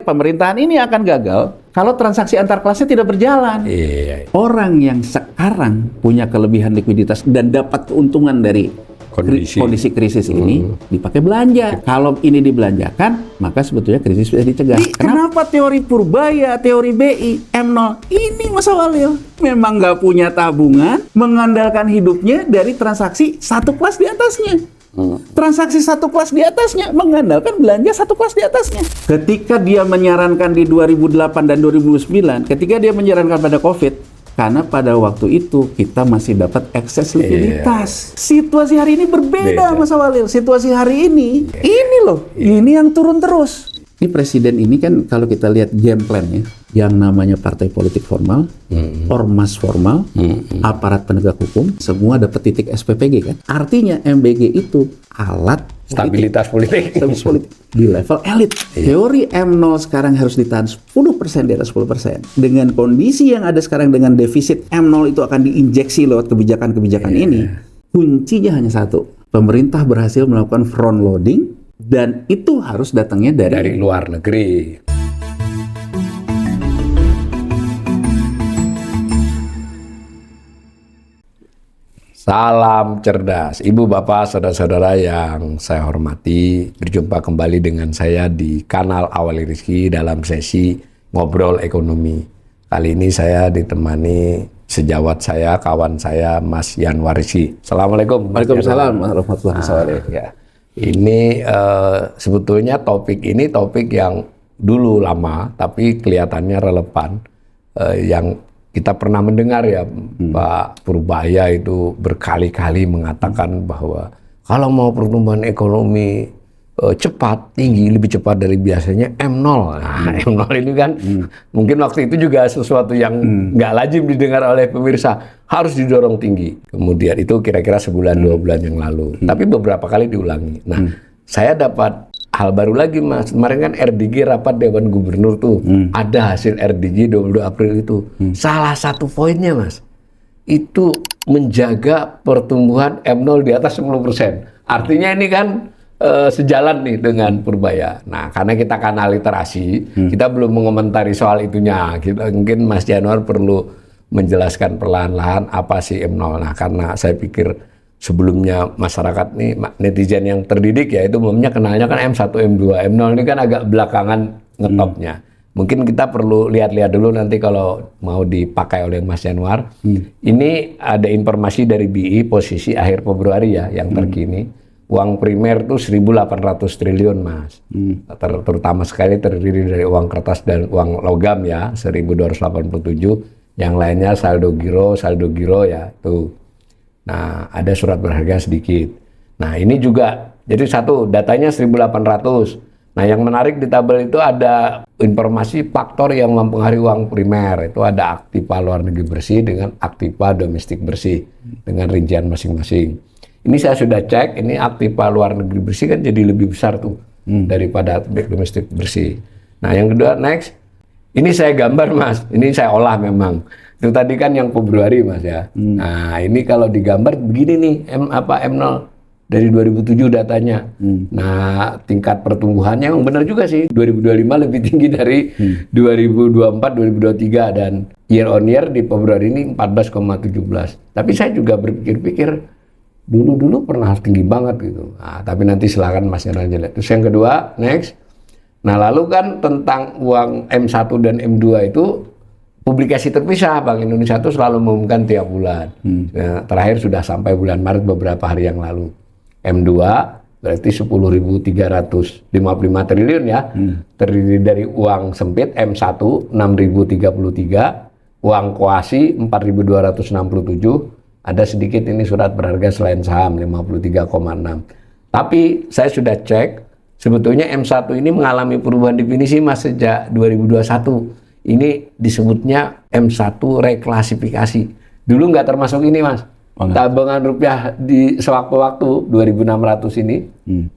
pemerintahan ini akan gagal kalau transaksi antar kelasnya tidak berjalan. Orang yang sekarang punya kelebihan likuiditas dan dapat keuntungan dari kondisi krisis ini dipakai belanja. Kalau ini dibelanjakan, maka sebetulnya krisis bisa dicegah. Kenapa teori Purbaya, teori BI, M0 ini Mas Awalil memang nggak punya tabungan, mengandalkan hidupnya dari transaksi satu kelas di atasnya. Transaksi satu kelas di atasnya mengandalkan belanja satu kelas di atasnya. Ketika dia menyarankan di 2008 dan 2009, ketika dia menyarankan pada COVID, karena pada waktu itu kita masih dapat ekses likuiditas. Situasi hari ini berbeda, Mas Awalil. Situasi hari ini loh, ini yang turun terus. Ini presiden ini kan kalau kita lihat game plan-nya, yang namanya partai politik formal, ormas formal, aparat penegak hukum, semua dapat titik SPPG kan. Artinya MBG itu alat stabilitas politik di level elit. Teori M0 sekarang harus ditahan 10% di atas 10%. Dengan kondisi yang ada sekarang dengan defisit M0 itu akan diinjeksi lewat kebijakan-kebijakan ini. Kuncinya hanya satu. Pemerintah berhasil melakukan front loading dan itu harus datangnya dari luar negeri. Salam cerdas, Ibu, Bapak, Saudara-saudara yang saya hormati. Berjumpa kembali dengan saya di kanal Awalil Rizky dalam sesi Ngobrol Ekonomi. Kali ini saya ditemani sejawat saya, kawan saya, Mas Yanwar Rizky. Assalamualaikum. Waalaikumsalam warahmatullahi wabarakatuh. Ya. Ini sebetulnya topik yang dulu lama, tapi kelihatannya relevan. Yang kita pernah mendengar ya, Pak Purbaya itu berkali-kali mengatakan bahwa kalau mau pertumbuhan ekonomi cepat, tinggi, lebih cepat dari biasanya M0. Nah, M0 ini kan mungkin waktu itu juga sesuatu yang nggak lazim didengar oleh pemirsa. Harus didorong tinggi. Kemudian itu kira-kira sebulan, 2 bulan yang lalu. Tapi beberapa kali diulangi. Nah, saya dapat hal baru lagi, Mas. Kemarin kan RDG rapat Dewan Gubernur tuh. Ada hasil RDG 22 April itu. Salah satu poinnya, Mas, itu menjaga pertumbuhan M0 di atas 10%. Artinya ini kan sejalan nih dengan Purbaya. Nah, karena kita kanal literasi, kita belum mengomentari soal itunya. Mungkin Mas Yanwar perlu menjelaskan perlahan-lahan apa sih M0. Nah, karena saya pikir sebelumnya masyarakat nih, netizen yang terdidik ya, itu umumnya kenalnya kan M1, M2. M0 ini kan agak belakangan ngetopnya. Mungkin kita perlu lihat-lihat dulu nanti kalau mau dipakai oleh Mas Yanwar. Ini ada informasi dari BI posisi akhir Februari ya, yang terkini. Uang primer tuh 1.800 triliun, Mas. Terutama sekali terdiri dari uang kertas dan uang logam ya, 1.287. Yang lainnya saldo giro ya tuh. Nah, ada surat berharga sedikit. Nah, ini juga jadi satu datanya 1.800. Nah, yang menarik di tabel itu ada informasi faktor yang mempengaruhi uang primer. Itu ada aktiva luar negeri bersih dengan aktiva domestik bersih dengan rincian masing-masing. Ini saya sudah cek, ini aktiva luar negeri bersih kan jadi lebih besar tuh daripada domestik bersih. Nah, yang kedua next. Ini saya gambar, Mas. Ini saya olah memang. Itu tadi kan yang Februari, Mas ya. Nah, ini kalau digambar begini nih, M0 dari 2007 datanya. Nah, tingkat pertumbuhannya memang benar juga sih. 2025 lebih tinggi dari 2024, 2023 dan year on year di Februari ini 14,17. Tapi saya juga berpikir-pikir dulu pernah tinggi banget gitu. Nah, tapi nanti silakan Mas Yanwar lihat. Terus yang kedua, next. Nah, lalu kan tentang uang M1 dan M2 itu publikasi terpisah. Bank Indonesia itu selalu mengumumkan tiap bulan. Nah, terakhir sudah sampai bulan Maret beberapa hari yang lalu. M2 berarti 10.355 triliun ya. Terdiri dari uang sempit M1 6.033, uang koasi 4.267, ada sedikit ini surat berharga selain saham 53,6. Tapi saya sudah cek, sebetulnya M1 ini mengalami perubahan definisi, Mas, sejak 2021. Ini disebutnya M1 reklasifikasi. Dulu nggak termasuk ini, Mas. Tabungan rupiah di sewaktu-waktu 2.600 ini,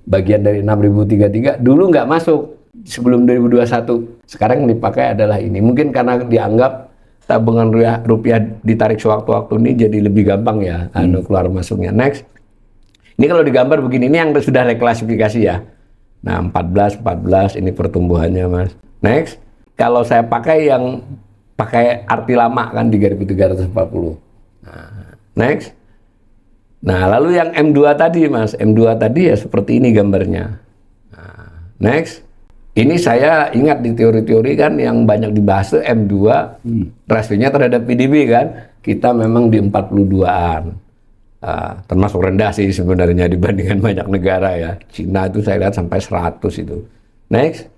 bagian dari 6.033, dulu nggak masuk sebelum 2021. Sekarang yang dipakai adalah ini. Mungkin karena dianggap tabungan rupiah ditarik sewaktu-waktu ini jadi lebih gampang ya, keluar masuknya. Next. Ini kalau digambar begini, ini yang sudah reklasifikasi ya. Nah, 14 ini pertumbuhannya, Mas. Next. Kalau saya pakai yang pakai arti lama kan 3.340. Nah, next. Nah, lalu yang M2 tadi, Mas. M2 tadi ya seperti ini gambarnya. Nah, next. Ini saya ingat di teori-teori kan yang banyak dibahas itu M2 rasionya terhadap PDB kan. Kita memang di 42-an. Termasuk rendah sih sebenarnya dibandingkan banyak negara ya. Cina itu saya lihat sampai 100 itu. Next.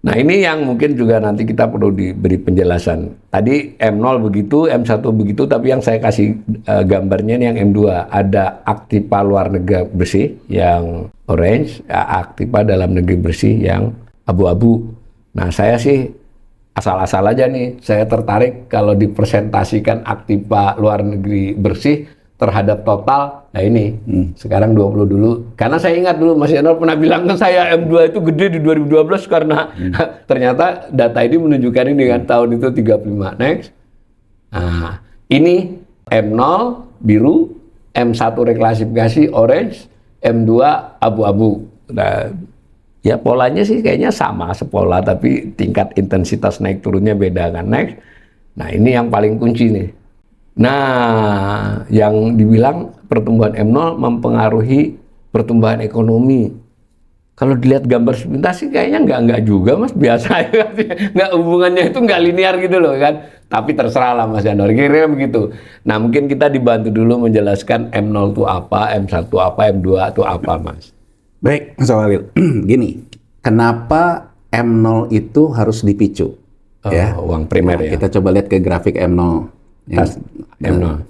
Nah, ini yang mungkin juga nanti kita perlu diberi penjelasan. Tadi M0 begitu, M1 begitu, tapi yang saya kasih gambarnya ini yang M2. Ada aktiva luar negeri bersih yang orange, aktiva dalam negeri bersih yang abu-abu. Nah, saya sih asal-asal aja nih, saya tertarik kalau dipresentasikan aktiva luar negeri bersih terhadap total. Nah ini, sekarang 20 dulu. Karena saya ingat dulu Mas Yanor pernah bilang ke saya M2 itu gede di 2012 karena ternyata data ini menunjukkan ini kan tahun itu 35. Next. Nah, ini M0 biru, M1 reklasifikasi orange, M2 abu-abu. Nah, ya polanya sih kayaknya sama sepola tapi tingkat intensitas naik turunnya beda kan. Next. Nah, ini yang paling kunci nih. Nah, yang dibilang pertumbuhan M0 mempengaruhi pertumbuhan ekonomi. Kalau dilihat gambar sepintas sih kayaknya enggak juga Mas, biasa ya. Enggak, hubungannya itu enggak linear gitu loh kan. Tapi terserah lah Mas Yanor, kira-kira begitu. Nah, mungkin kita dibantu dulu menjelaskan M0 itu apa, M1 apa, M2 itu apa Mas. Baik, Mas Awalil. Gini, kenapa M0 itu harus dipicu? Ya, uang primer ya. Kita coba lihat ke grafik M0. M0.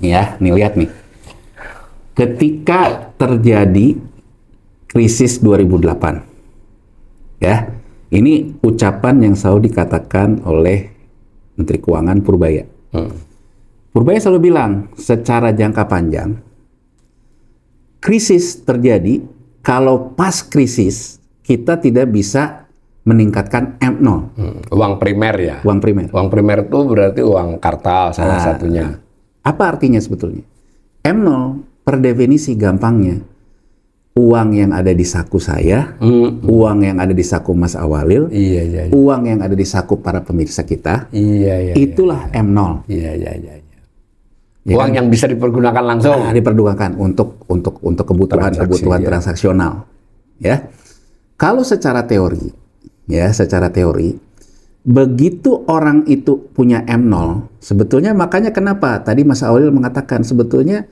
Ya, nih lihat nih. Ketika terjadi krisis 2008, ya, ini ucapan yang selalu dikatakan oleh Menteri Keuangan Purbaya. Purbaya selalu bilang, secara jangka panjang, krisis terjadi kalau pas krisis kita tidak bisa meningkatkan M0. Uang primer ya? Uang primer. Uang primer itu berarti uang kartal salah satunya. Apa artinya sebetulnya? M0 per definisi gampangnya, uang yang ada di saku saya, uang yang ada di saku Mas Awalil, uang yang ada di saku para pemirsa kita, itulah M0. Uang yang bisa dipergunakan langsung. Dipergunakan untuk kebutuhan transaksional. Ya. Kalau secara teori, begitu orang itu punya M0, sebetulnya makanya kenapa tadi Mas Awalil mengatakan sebetulnya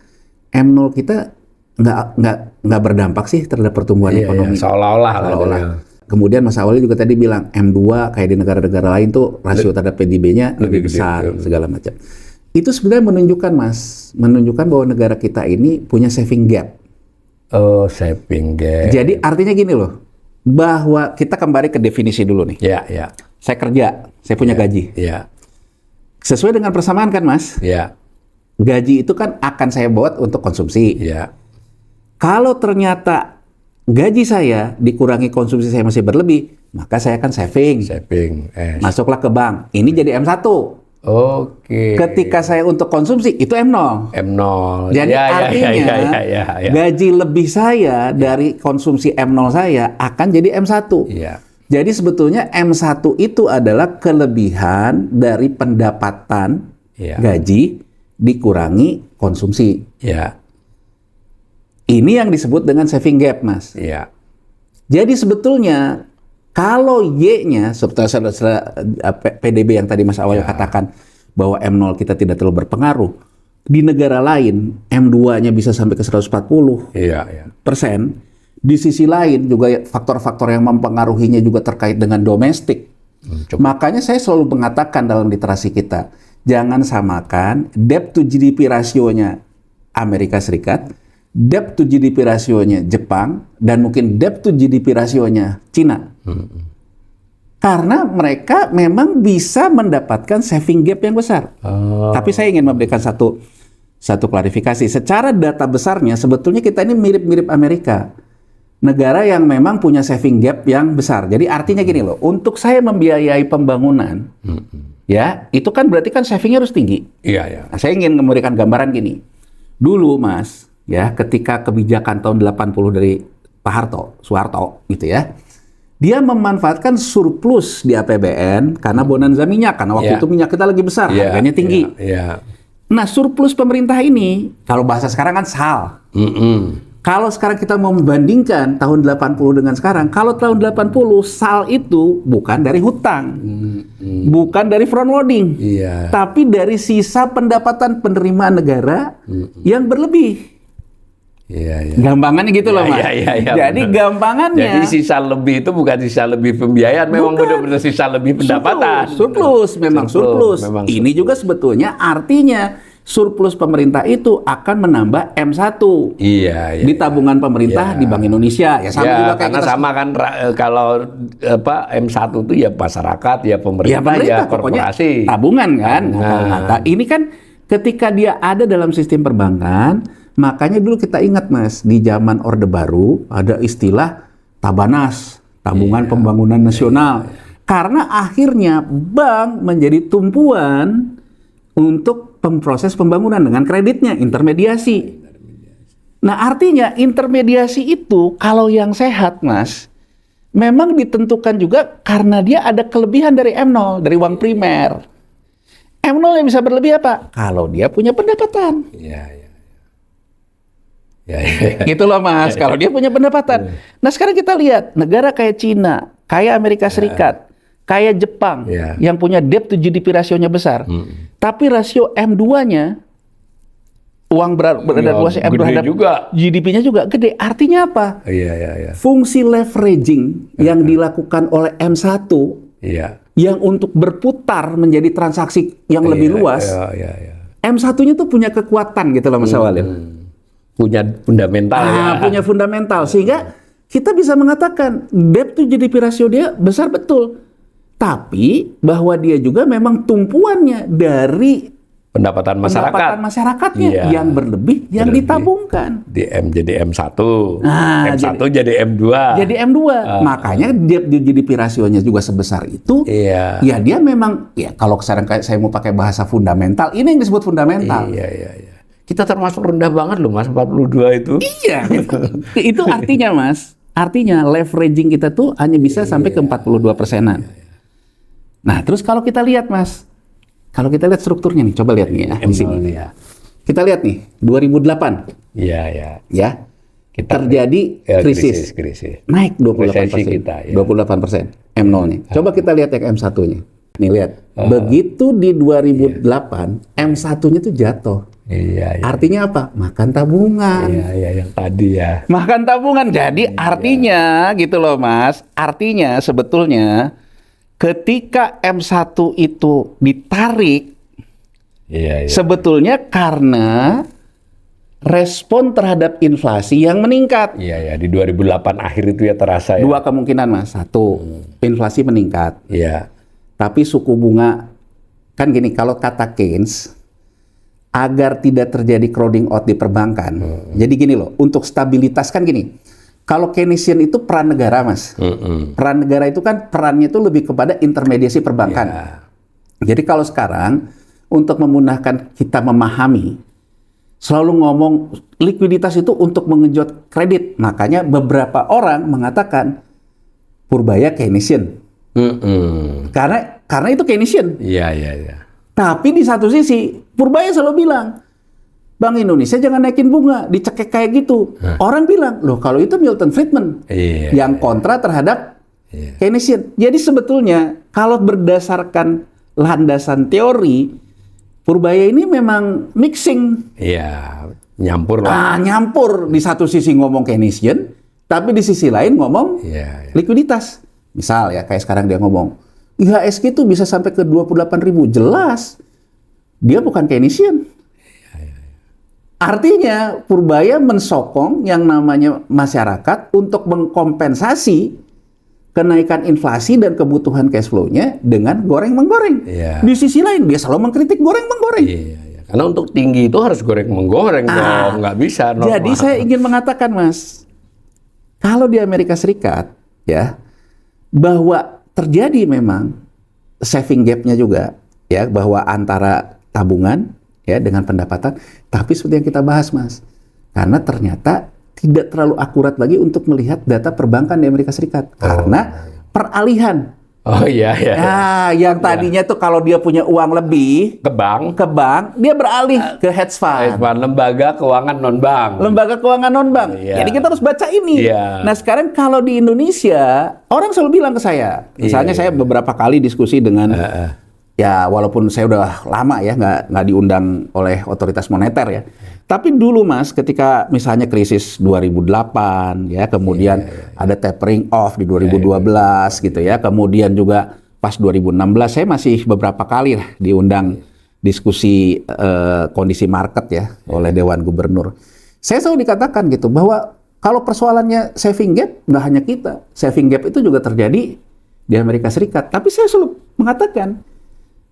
M0 kita nggak berdampak sih terhadap pertumbuhan ekonomi. Seolah-olah. Kemudian Mas Awalil juga tadi bilang M2 kayak di negara-negara lain tuh rasio terhadap PDB-nya lebih besar segala macam. Itu sebenarnya menunjukkan bahwa negara kita ini punya saving gap. Oh, saving gap. Jadi artinya gini loh, bahwa kita kembali ke definisi dulu nih. Saya kerja, saya punya gaji. Sesuai dengan persamaan kan, Mas? Gaji itu kan akan saya buat untuk konsumsi. Kalau ternyata gaji saya dikurangi konsumsi saya masih berlebih, maka saya akan saving. Masuklah ke bank. Ini jadi M1. Ketika saya untuk konsumsi itu M0. Jadi artinya gaji lebih saya dari konsumsi M0 saya akan jadi M1. Jadi sebetulnya M1 itu adalah kelebihan dari pendapatan gaji dikurangi konsumsi. Ini yang disebut dengan saving gap, Mas. Jadi sebetulnya kalau Y-nya, setelah PDB yang tadi Mas Awalil katakan bahwa M0 kita tidak terlalu berpengaruh, di negara lain M2-nya bisa sampai ke 140%. Di sisi lain juga faktor-faktor yang mempengaruhinya juga terkait dengan domestik. Makanya saya selalu mengatakan dalam literasi kita, jangan samakan debt to GDP rasionya Amerika Serikat, debt to GDP rasionya Jepang, dan mungkin debt to GDP rasionya Cina. Karena mereka memang bisa mendapatkan saving gap yang besar. Tapi saya ingin memberikan satu klarifikasi. Secara data besarnya sebetulnya kita ini mirip-mirip Amerika. Negara yang memang punya saving gap yang besar. Jadi artinya gini loh, untuk saya membiayai pembangunan, ya itu kan berarti kan savingnya harus tinggi. Nah, saya ingin memberikan gambaran gini. Dulu Mas, ya ketika kebijakan tahun 80 dari Pak Soeharto gitu ya, Dia memanfaatkan surplus di APBN karena bonanza minyak, karena waktu itu minyak kita lagi besar, harganya tinggi. Nah, surplus pemerintah ini, kalau bahasa sekarang kan SAL. Kalau sekarang kita mau membandingkan tahun 80 dengan sekarang, kalau tahun 80 SAL itu bukan dari hutang, bukan dari front loading, tapi dari sisa pendapatan penerimaan negara yang berlebih. Gampangannya gitu loh, Mas. Jadi bener. Gampangannya. Jadi sisa lebih itu bukan sisa lebih pembiayaan, memang benar-benar sisa lebih pendapatan. Surplus. Ini juga sebetulnya artinya surplus pemerintah itu akan menambah M1 di tabungan pemerintah di Bank Indonesia. Ya sama juga kayak karena sama kan kalau M1 itu ya masyarakat, ya pemerintah, ya korporasi. Tabungan kan. Kata. Ini kan ketika dia ada dalam sistem perbankan. Makanya dulu kita ingat, Mas, di zaman Orde Baru ada istilah Tabanas, Tabungan Pembangunan Nasional. Karena akhirnya bank menjadi tumpuan untuk proses pembangunan dengan kreditnya, intermediasi. Nah, artinya intermediasi itu kalau yang sehat, Mas, memang ditentukan juga karena dia ada kelebihan dari M0, dari uang primer. M0 yang bisa berlebih apa? Kalau dia punya pendapatan. Gitu loh, Mas, kalau dia punya pendapatan. Nah, sekarang kita lihat negara kayak Cina, kayak Amerika Serikat, kayak Jepang yang punya debt to GDP rasionya besar. Tapi rasio M2-nya uang beredar luas terhadap GDP-nya juga gede. Artinya apa? Fungsi leveraging yang dilakukan oleh M1 yang untuk berputar menjadi transaksi yang lebih luas. M1-nya tuh punya kekuatan gitu loh, Mas Walil. Punya fundamental punya fundamental sehingga kita bisa mengatakan debt to GDP rasio dia besar betul, tapi bahwa dia juga memang tumpuannya dari pendapatan masyarakatnya yang berlebih yang ditabungkan jadi M1 M1 jadi M2 makanya debt to GDP rasionya juga sebesar itu. Ya dia memang kalau sekarang saya mau pakai bahasa fundamental, ini yang disebut fundamental. Kita termasuk rendah banget loh, Mas, 42 itu. Itu artinya, Mas, leveraging kita tuh hanya bisa sampai ke 42%-an. Nah, terus kalau kita lihat, Mas, kalau kita lihat strukturnya nih, coba lihat nih ya, di sini. Kita lihat nih, 2008. Ya. Terjadi krisis. Naik 28%. 28% M0-nya. Coba kita lihat yang M1-nya. Nih lihat. Begitu di 2008, M1-nya tuh jatuh. Artinya apa? Makan tabungan. Yang tadi makan tabungan. Jadi artinya gitu loh, Mas. Artinya sebetulnya ketika M1 itu ditarik, sebetulnya karena respon terhadap inflasi yang meningkat. Di 2008 akhir itu ya terasa ya. Dua kemungkinan, Mas. Satu, inflasi meningkat. Tapi suku bunga, kan gini, kalau kata Keynes, agar tidak terjadi crowding out di perbankan. Jadi gini loh, untuk stabilitas kan gini, kalau Keynesian itu peran negara, Mas. Peran negara itu kan perannya itu lebih kepada intermediasi perbankan. Jadi kalau sekarang, untuk memudahkan kita memahami, selalu ngomong likuiditas itu untuk mengenjot kredit. Makanya beberapa orang mengatakan Purbaya Keynesian. Karena itu Keynesian. Tapi di satu sisi, Purbaya selalu bilang, Bank Indonesia jangan naikin bunga, dicekek kayak gitu. Orang bilang, loh kalau itu Milton Friedman yang kontra terhadap Keynesian. Jadi sebetulnya kalau berdasarkan landasan teori, Purbaya ini memang mixing. Nyampur lah. Nyampur, di satu sisi ngomong Keynesian, tapi di sisi lain ngomong likuiditas. Misal ya, kayak sekarang dia ngomong, IHSG itu bisa sampai ke 28.000. Jelas, dia bukan Keynesian. Artinya, Purbaya mensokong yang namanya masyarakat untuk mengkompensasi kenaikan inflasi dan kebutuhan cash flow-nya dengan goreng-menggoreng. Di sisi lain, dia selalu mengkritik goreng-menggoreng. Karena untuk tinggi itu harus goreng-menggoreng dong, nggak bisa normal. Jadi saya ingin mengatakan, Mas, kalau di Amerika Serikat, ya, bahwa terjadi memang saving gap-nya juga, ya, bahwa antara tabungan ya dengan pendapatan, tapi seperti yang kita bahas, Mas, karena ternyata tidak terlalu akurat lagi untuk melihat data perbankan di Amerika Serikat karena peralihan. Oh iya. Nah, yang tadinya tuh kalau dia punya uang lebih Ke bank, dia beralih ke hedge fund. lembaga keuangan non-bank. Lembaga keuangan non-bank. Iya. Jadi kita harus baca ini. Iya. Nah, sekarang kalau di Indonesia, orang selalu bilang ke saya, misalnya saya beberapa kali diskusi dengan ya walaupun saya udah lama ya nggak diundang oleh otoritas moneter ya. Tapi dulu Mas, ketika misalnya krisis 2008 ya, kemudian ada tapering off di 2012 gitu ya, kemudian juga pas 2016 saya masih beberapa kali lah diundang diskusi kondisi market ya oleh Dewan Gubernur. Saya selalu dikatakan gitu bahwa kalau persoalannya saving gap nggak hanya kita, saving gap itu juga terjadi di Amerika Serikat. Tapi saya selalu mengatakan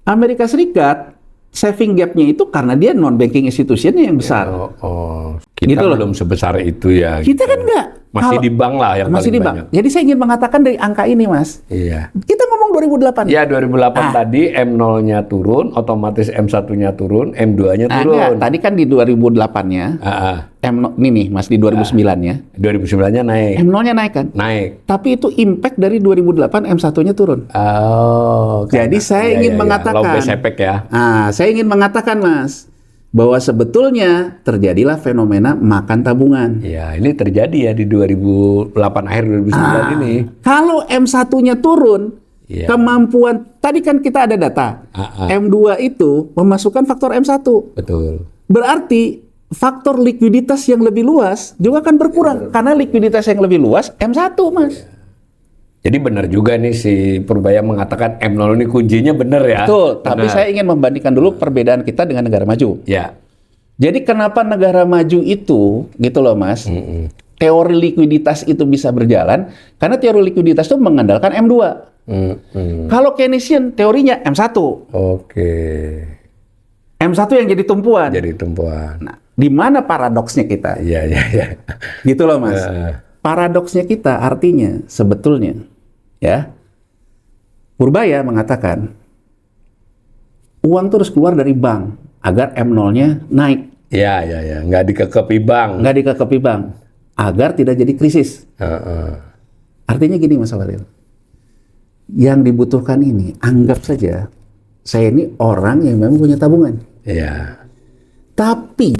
Amerika Serikat saving gap-nya itu karena dia non-banking institution-nya yang besar. Kita gitu belum sebesar itu ya. Kita kan enggak. Masih di bank lah yang masih paling di bank. banyak. Jadi saya ingin mengatakan dari angka ini, Mas. Iya. Kita ngomong 2008. Ya 2008 tadi M0-nya turun, otomatis M1-nya turun, M2-nya turun. Enggak, tadi kan di 2008-nya. Ini nih, Mas, di 2009-nya. 2009-nya naik. M0-nya naik kan? Naik. Tapi itu impact dari 2008 M1-nya turun. Jadi saya ingin mengatakan. Low base effect ya. Saya ingin mengatakan, Mas, bahwa sebetulnya terjadilah fenomena makan tabungan. Ya, ini terjadi ya di 2008 akhir 2009 ini. Kalau M1-nya turun, kemampuan, tadi kan kita ada data, M2 itu memasukkan faktor M1. Betul. Berarti faktor likuiditas yang lebih luas juga akan berkurang. Karena likuiditas yang lebih luas M1, Mas. Jadi benar juga nih si Purbaya mengatakan M0 ini kuncinya benar ya. Betul, tapi saya ingin membandingkan dulu perbedaan kita dengan negara maju. Ya. Jadi kenapa negara maju itu, gitu loh Mas, teori likuiditas itu bisa berjalan, karena teori likuiditas itu mengandalkan M2. Kalau Keynesian, teorinya M1. Oke. M1 yang jadi tumpuan. Jadi tumpuan. Nah, di mana paradoksnya kita? Iya. Gitu loh Mas. Paradoksnya kita artinya sebetulnya, ya, Purbaya mengatakan, uang terus keluar dari bank agar M0-nya naik. Iya. Nggak dikekepi bank. Nggak dikekepi bank. Agar tidak jadi krisis. Artinya gini Mas Walil. Yang dibutuhkan ini, anggap saja, saya ini orang yang memang punya tabungan. Iya. Tapi,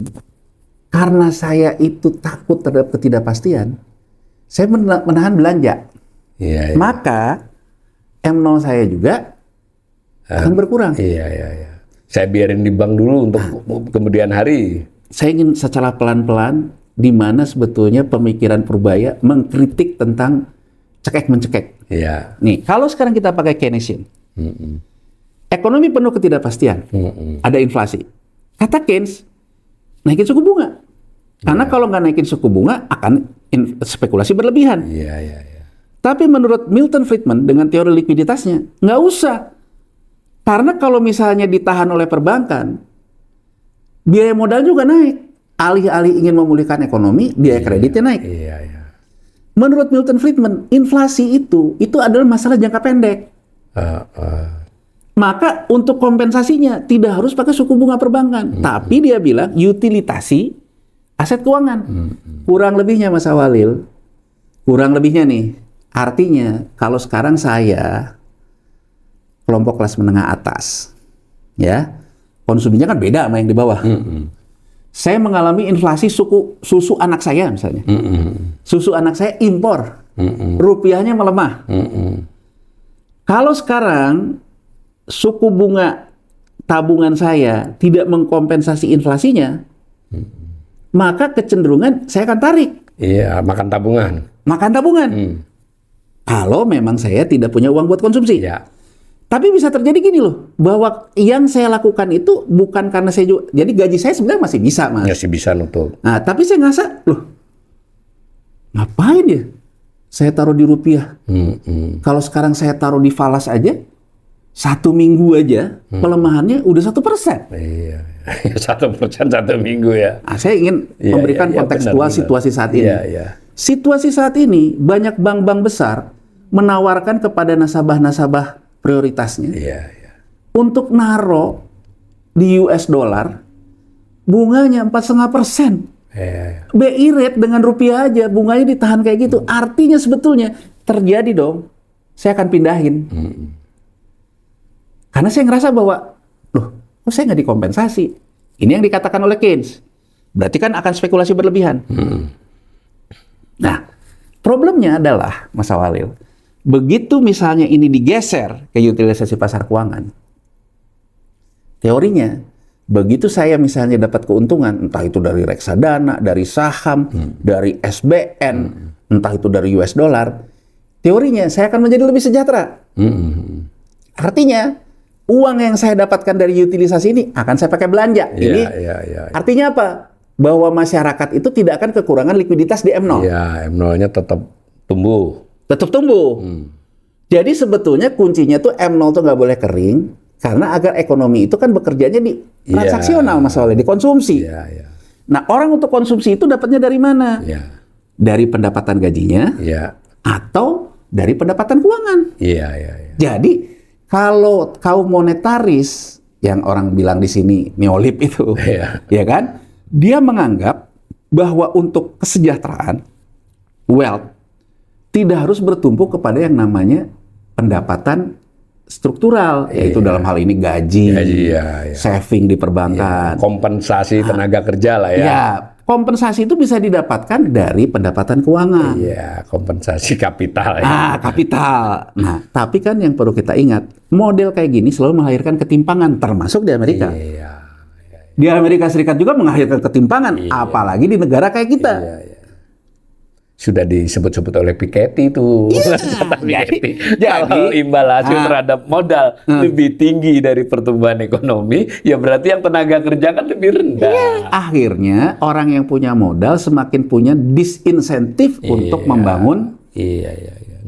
karena saya itu takut terhadap ketidakpastian, saya menahan belanja. Iya. Maka, M0 saya juga akan berkurang. Iya. Saya biarin di bank dulu untuk kemudian hari. Saya ingin secara pelan-pelan, di mana sebetulnya pemikiran Purbaya mengkritik tentang cekek-mencekek. Iya. Nih, kalau sekarang kita pakai Keynesian, ekonomi penuh ketidakpastian, ada inflasi. Kata Keynes, naikin suku bunga. Karena kalau nggak naikin suku bunga, akan spekulasi berlebihan. Iya. Tapi menurut Milton Friedman, dengan teori likuiditasnya, nggak usah. Karena kalau misalnya ditahan oleh perbankan, biaya modal juga naik. Alih-alih ingin memulihkan ekonomi, biaya kreditnya naik. Iya. Menurut Milton Friedman, inflasi itu adalah masalah jangka pendek. Maka untuk kompensasinya tidak harus pakai suku bunga perbankan. Tapi dia bilang utilitasi aset keuangan. Kurang lebihnya Mas Awalil, kurang lebihnya nih. Artinya kalau sekarang saya kelompok kelas menengah atas, ya konsumsinya kan beda sama yang di bawah. Saya mengalami inflasi susu anak saya misalnya. Susu anak saya impor, rupiahnya melemah. Kalau sekarang suku bunga tabungan saya tidak mengkompensasi inflasinya, maka kecenderungan saya akan tarik. Iya, makan tabungan. Makan tabungan. Kalau memang saya tidak punya uang buat konsumsi. Ya. Tapi bisa terjadi gini loh, bahwa yang saya lakukan itu bukan karena saya juga, jadi gaji saya sebenarnya masih bisa, Mas. Masih bisa nutup. Nah, tapi saya ngerasa, loh, ngapain ya saya taruh di rupiah? Kalau sekarang saya taruh di falas aja, 1 minggu aja, pelemahannya udah 1%. Iya, 1% 1 minggu ya. Nah, saya ingin memberikan kontekstual benar. situasi saat ini. Iya. Situasi saat ini, banyak bank-bank besar menawarkan kepada nasabah-nasabah prioritasnya untuk naro di US dollar bunganya 4,5%. BI rate dengan rupiah aja bunganya ditahan kayak gitu. Artinya sebetulnya terjadi dong. Saya akan pindahin. Karena saya ngerasa bahwa, loh, kok saya nggak dikompensasi? Ini yang dikatakan oleh Keynes. Berarti kan akan spekulasi berlebihan. Nah, problemnya adalah, Mas Awalil, begitu misalnya ini digeser ke utilisasi pasar keuangan, teorinya, begitu saya misalnya dapat keuntungan, entah itu dari reksadana, dari saham, dari SBN, entah itu dari US dollar, teorinya saya akan menjadi lebih sejahtera. Artinya, uang yang saya dapatkan dari utilisasi ini akan saya pakai belanja. Ini artinya apa? Bahwa masyarakat itu tidak akan kekurangan likuiditas di M0. Iya, M0-nya tetap tumbuh. Tetap tumbuh. Jadi sebetulnya kuncinya tuh M0 tuh nggak boleh kering, karena agar ekonomi itu kan bekerjanya di transaksional, Mas Wale, di konsumsi. Nah, orang untuk konsumsi itu dapatnya dari mana? Dari pendapatan gajinya, atau dari pendapatan keuangan. Jadi, kalau kaum monetaris, yang orang bilang di sini neolib itu, ya kan? Dia menganggap bahwa untuk kesejahteraan, wealth, tidak harus bertumpu kepada yang namanya pendapatan struktural, yaitu dalam hal ini gaji, saving di perbankan, kompensasi tenaga kerja lah ya. Kompensasi itu bisa didapatkan dari pendapatan keuangan. Kompensasi kapital. Kapital. Nah, tapi kan yang perlu kita ingat, model kayak gini selalu melahirkan ketimpangan, termasuk di Amerika. Di Amerika Serikat juga melahirkan ketimpangan, apalagi di negara kayak kita. Sudah disebut-sebut oleh Piketty itu. Jadi kalau imbal hasil terhadap modal lebih tinggi dari pertumbuhan ekonomi, ya berarti yang tenaga kerja kan lebih rendah. Akhirnya orang yang punya modal semakin punya disinsentif untuk membangun.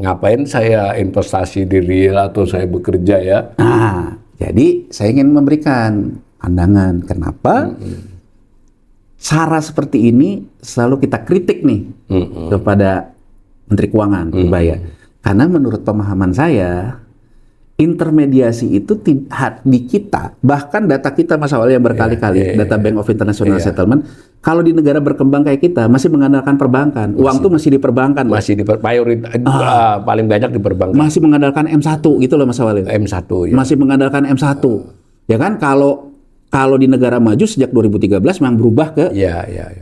Ngapain saya investasi di real atau saya bekerja ya? Nah, jadi saya ingin memberikan pandangan kenapa cara seperti ini selalu kita kritik nih kepada Menteri Keuangan, Purbaya. Karena menurut pemahaman saya, intermediasi itu di kita, bahkan data kita Mas Awal yang berkali-kali, data Bank of International Settlement, kalau di negara berkembang kayak kita, masih mengandalkan perbankan. Uang tuh masih di perbankan. Masih paling banyak di perbankan. Masih mengandalkan M1 gitu loh Mas Awal. M1 Masih mengandalkan M1. Ya kan, kalau di negara maju sejak 2013 memang berubah ke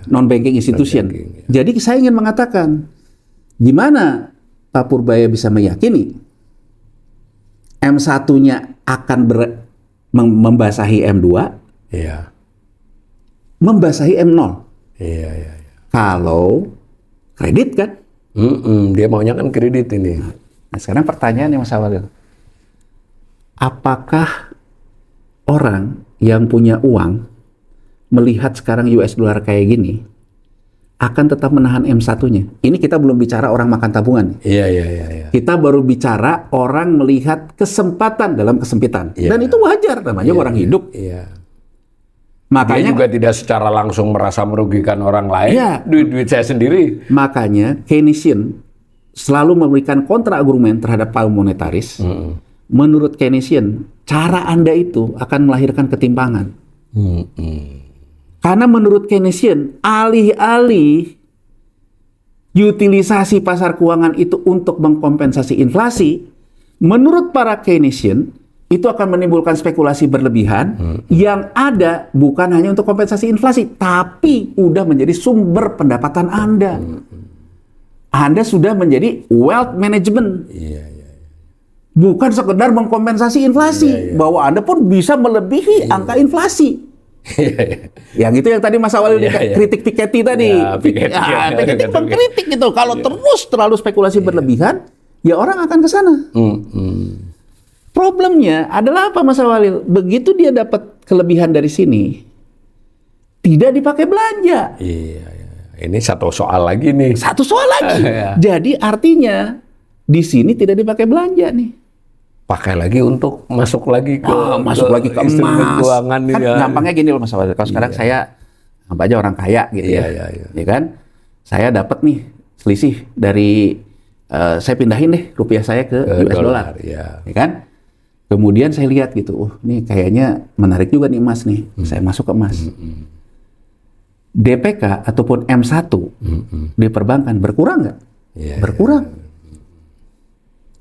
non-banking institution. Jadi saya ingin mengatakan, gimana Pak Purbaya bisa meyakini M1-nya akan membasahi M2, membasahi M0. Kalau kredit kan? Dia maunya kan kredit ini. Nah, sekarang pertanyaannya Mas Awal, apakah orang yang punya uang melihat sekarang US dollar kayak gini akan tetap menahan M1-nya? Ini kita belum bicara orang makan tabungan. Kita baru bicara orang melihat kesempatan dalam kesempitan. Dan itu wajar, namanya orang hidup. Makanya dia juga tidak secara langsung merasa merugikan orang lain. Duit saya sendiri. Makanya Keynesian selalu memberikan kontra-argumen terhadap kaum monetaris. Menurut Keynesian, cara Anda itu akan melahirkan ketimpangan. Karena menurut Keynesian, alih-alih utilisasi pasar keuangan itu untuk mengkompensasi inflasi, menurut para Keynesian, itu akan menimbulkan spekulasi berlebihan yang ada bukan hanya untuk kompensasi inflasi, tapi udah menjadi sumber pendapatan Anda. Anda sudah menjadi wealth management. Bukan sekedar mengkompensasi inflasi, bahwa Anda pun bisa melebihi angka inflasi. Yang itu yang tadi Mas Awal kritik Piketty tadi. Piketty mengkritik gitu. Kalau terus terlalu spekulasi berlebihan, ya orang akan ke sana. Problemnya adalah apa Mas Awalil? Begitu dia dapat kelebihan dari sini, tidak dipakai belanja. Ini satu soal lagi nih. Satu soal lagi. Jadi artinya di sini tidak dipakai belanja nih. Pakai lagi untuk masuk lagi ke emas. Keuangan Kan gampangnya gini loh Mas Awalil. Kalau sekarang saya apa aja orang kaya gitu ya kan? Saya dapat nih selisih dari saya pindahin deh rupiah saya ke US dollar. Ya kan? Kemudian saya lihat gitu, ini kayaknya menarik juga nih emas nih. Saya masuk ke emas. DPK ataupun M1 di perbankan berkurang nggak? Berkurang.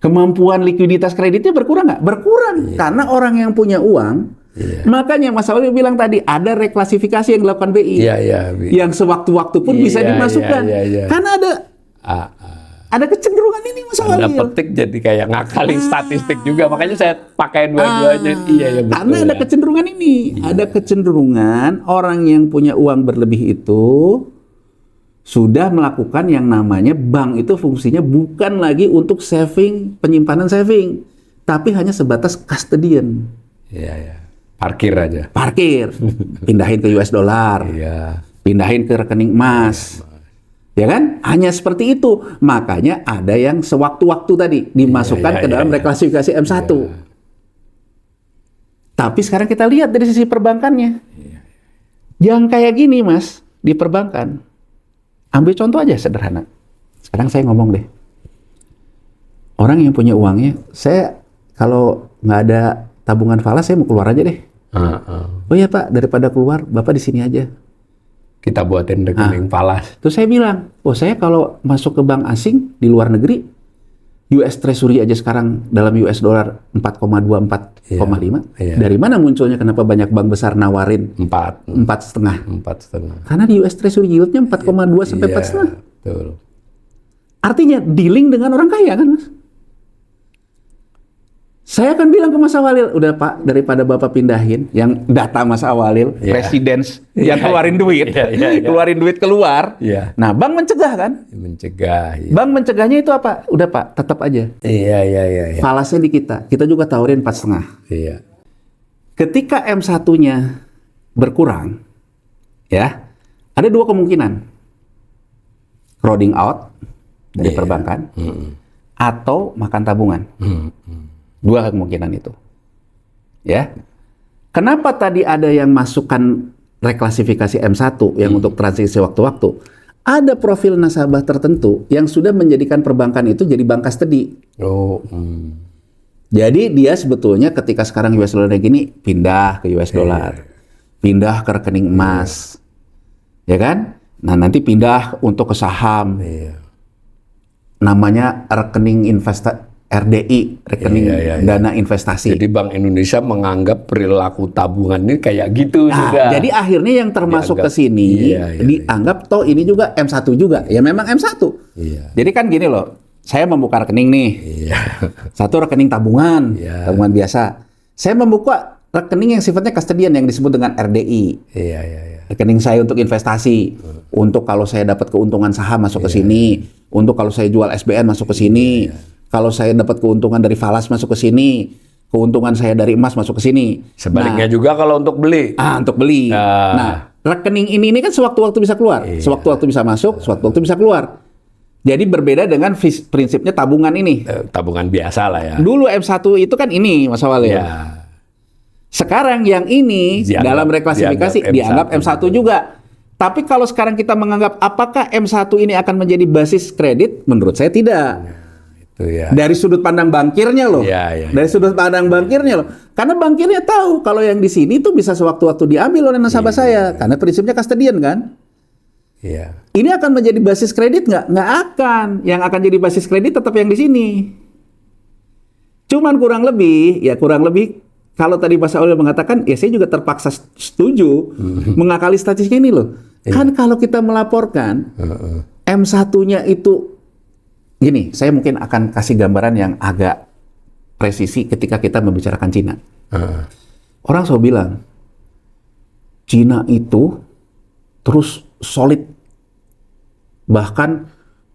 Kemampuan likuiditas kreditnya berkurang nggak? Berkurang. Karena orang yang punya uang, makanya Mas Awalil bilang tadi, ada reklasifikasi yang dilakukan BI. Yang sewaktu-waktu pun bisa dimasukkan. Karena ada kecenderungan ini Mas Awalil. Ada petik jadi kayak ngakalin statistik juga. Makanya saya pakai dua-duanya. Betul. Karena ada kecenderungan ini. Ada kecenderungan orang yang punya uang berlebih itu sudah melakukan yang namanya bank itu fungsinya bukan lagi untuk penyimpanan saving, tapi hanya sebatas custodian. Parkir aja. Parkir, pindahin ke US dollar, pindahin ke rekening emas. Ya kan? Hanya seperti itu. Makanya ada yang sewaktu-waktu tadi dimasukkan ke dalam reklasifikasi M1. Tapi sekarang kita lihat dari sisi perbankannya. Yang kayak gini Mas, di perbankan. Ambil contoh aja sederhana. Sekarang saya ngomong deh. Orang yang punya uangnya, saya kalau nggak ada tabungan falas, saya mau keluar aja deh. Oh iya Pak, daripada keluar, Bapak di sini aja. Kita buatin rekening falas. Terus saya bilang, saya kalau masuk ke bank asing di luar negeri, US Treasury aja sekarang dalam US dollar 4,2, 4,5. Dari mana munculnya? Kenapa banyak bank besar nawarin 4,5? Karena di US Treasury yieldnya 4,2 sampai 4,5. Betul. Artinya dealing dengan orang kaya kan Mas? Saya akan bilang ke Mas Awalil, udah Pak, daripada Bapak pindahin yang data Mas Awalil, presiden yang keluarin duit, keluarin duit keluar. Nah, bank mencegah kan? Bank mencegahnya itu apa? Udah Pak, tetap aja. Falasnya di kita juga tawarin 4,5. Ketika M1-nya berkurang, ada dua kemungkinan. Crowding out dari perbankan, atau makan tabungan. Dua kemungkinan itu. Kenapa tadi ada yang masukkan reklasifikasi M1 yang untuk transisi waktu-waktu? Ada profil nasabah tertentu yang sudah menjadikan perbankan itu jadi bank custody. Jadi dia sebetulnya ketika sekarang US dollar gini, pindah ke US dollar. Pindah ke rekening emas. Ya kan? Nah, nanti pindah untuk ke saham. Namanya rekening RDI, rekening dana investasi. Jadi Bank Indonesia menganggap perilaku tabungan ini kayak gitu sudah. Jadi akhirnya yang termasuk ke sini dianggap toh ini juga M1 juga. Ya memang M1. Jadi kan gini loh, saya membuka rekening nih. Satu rekening tabungan, tabungan biasa. Saya membuka rekening yang sifatnya custodian yang disebut dengan RDI. Rekening saya untuk investasi, untuk kalau saya dapat keuntungan saham masuk ke sini, untuk kalau saya jual SBN masuk ke sini. Kalau saya dapat keuntungan dari falas masuk ke sini, keuntungan saya dari emas masuk ke sini. Sebaliknya juga kalau untuk beli. Untuk beli. Nah, rekening ini kan sewaktu-waktu bisa keluar, sewaktu-waktu bisa masuk, sewaktu-waktu bisa keluar. Jadi berbeda dengan prinsipnya tabungan ini. Tabungan biasa lah ya. Dulu M1 itu kan ini Mas Awalil. Sekarang yang ini dalam reklasifikasi dianggap M1 juga. Tapi kalau sekarang kita menganggap apakah M1 ini akan menjadi basis kredit, menurut saya tidak. Dari sudut pandang bankirnya loh. Dari sudut pandang bankirnya loh. Karena bankirnya tahu kalau yang di sini tuh bisa sewaktu-waktu diambil oleh nasabah saya. Karena prinsipnya custodian kan. Ini akan menjadi basis kredit nggak? Nggak akan. Yang akan jadi basis kredit tetap yang di sini. Cuman kurang lebih kalau tadi Mas Awalil mengatakan, ya saya juga terpaksa setuju mengakali statistiknya ini loh. Kan kalau kita melaporkan M1-nya itu gini, saya mungkin akan kasih gambaran yang agak presisi ketika kita membicarakan Cina. Orang selalu bilang, Cina itu terus solid. Bahkan